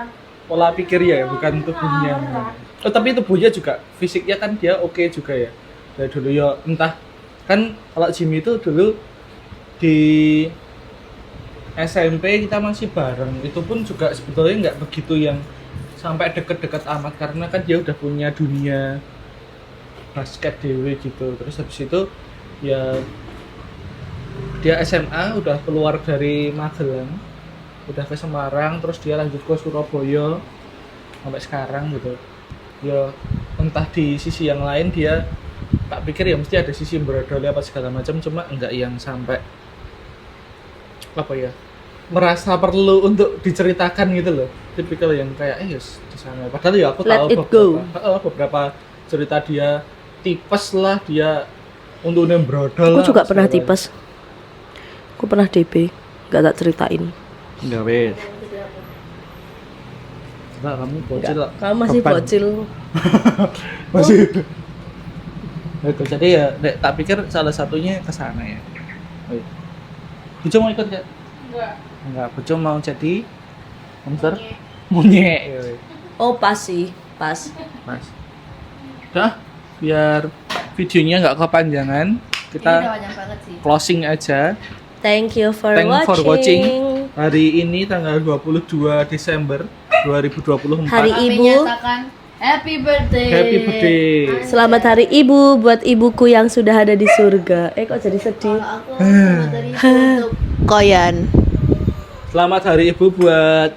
pola pikir ya bukan tubuhnya. Oh tapi tubuhnya juga fisiknya kan dia oke juga ya. Dari dulu ya entah kan kalau Jimmy itu dulu di SMP kita masih bareng, itu pun juga sebetulnya nggak begitu yang sampai deket-deket amat karena kan dia udah punya dunia basket dewe gitu. Terus habis itu ya dia SMA udah keluar dari Magelang, udah ke Semarang, terus dia lanjut ke Surabaya sampai sekarang gitu. Ya entah di sisi yang lain dia tak pikir ya mesti ada sisi beradali apa segala macam, cuma enggak yang sampai apa ya merasa perlu untuk diceritakan gitu loh, tipikal yang kayak yes di sana. Padahal ya aku Let tahu it go. beberapa cerita dia tipes lah, dia untuk brodol Aku lah, juga pernah segala. tipes. Aku pernah DB, nggak tak ceritain. Enggak wes. Enggak, kamu bocil lah. Kamu masih Kapan? bocil. Masih. Itu jadi ya tak pikir salah satunya ke sana ya. Oh, iya. Bujo mau ikut enggak? Enggak, Bujo mau jadi monster monyet. Ya, weh. Oh pas sih, pas. Mas. Udah, biar videonya nggak kepanjangan, kita panjang banget sih. closing aja. Thank you for Thank watching. for watching. Hari ini tanggal 22 Desember 2024. Hari Kami Ibu. nyatakan happy birthday. Happy birthday. Selamat Hari Ibu buat ibuku yang sudah ada di surga. Kok jadi sedih? Kalau aku selamat dari untuk Koyan. Selamat Hari Ibu buat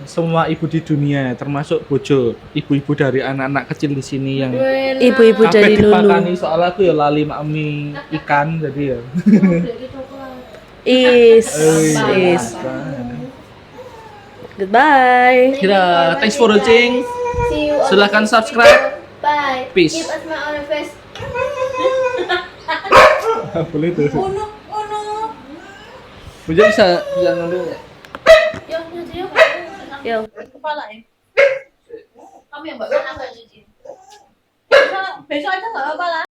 semua ibu di dunia, termasuk Bojo, ibu-ibu dari anak-anak kecil di sini yang Ibu-ibu dari kabeh dipakani, Lulu. soalnya aku ya lali mami ikan jadi ya. Is. Goodbye. Kira, thanks for watching. See you on Silahkan the next subscribe. video. Bye. Peace. Keep a smile on your face. Boleh tuh. Oh no. Bojo bisa ngambil nggak? Yo. Kepala ya. Kamu yang bawa aku yang cuci. Besok aja nggak apa-apa lah.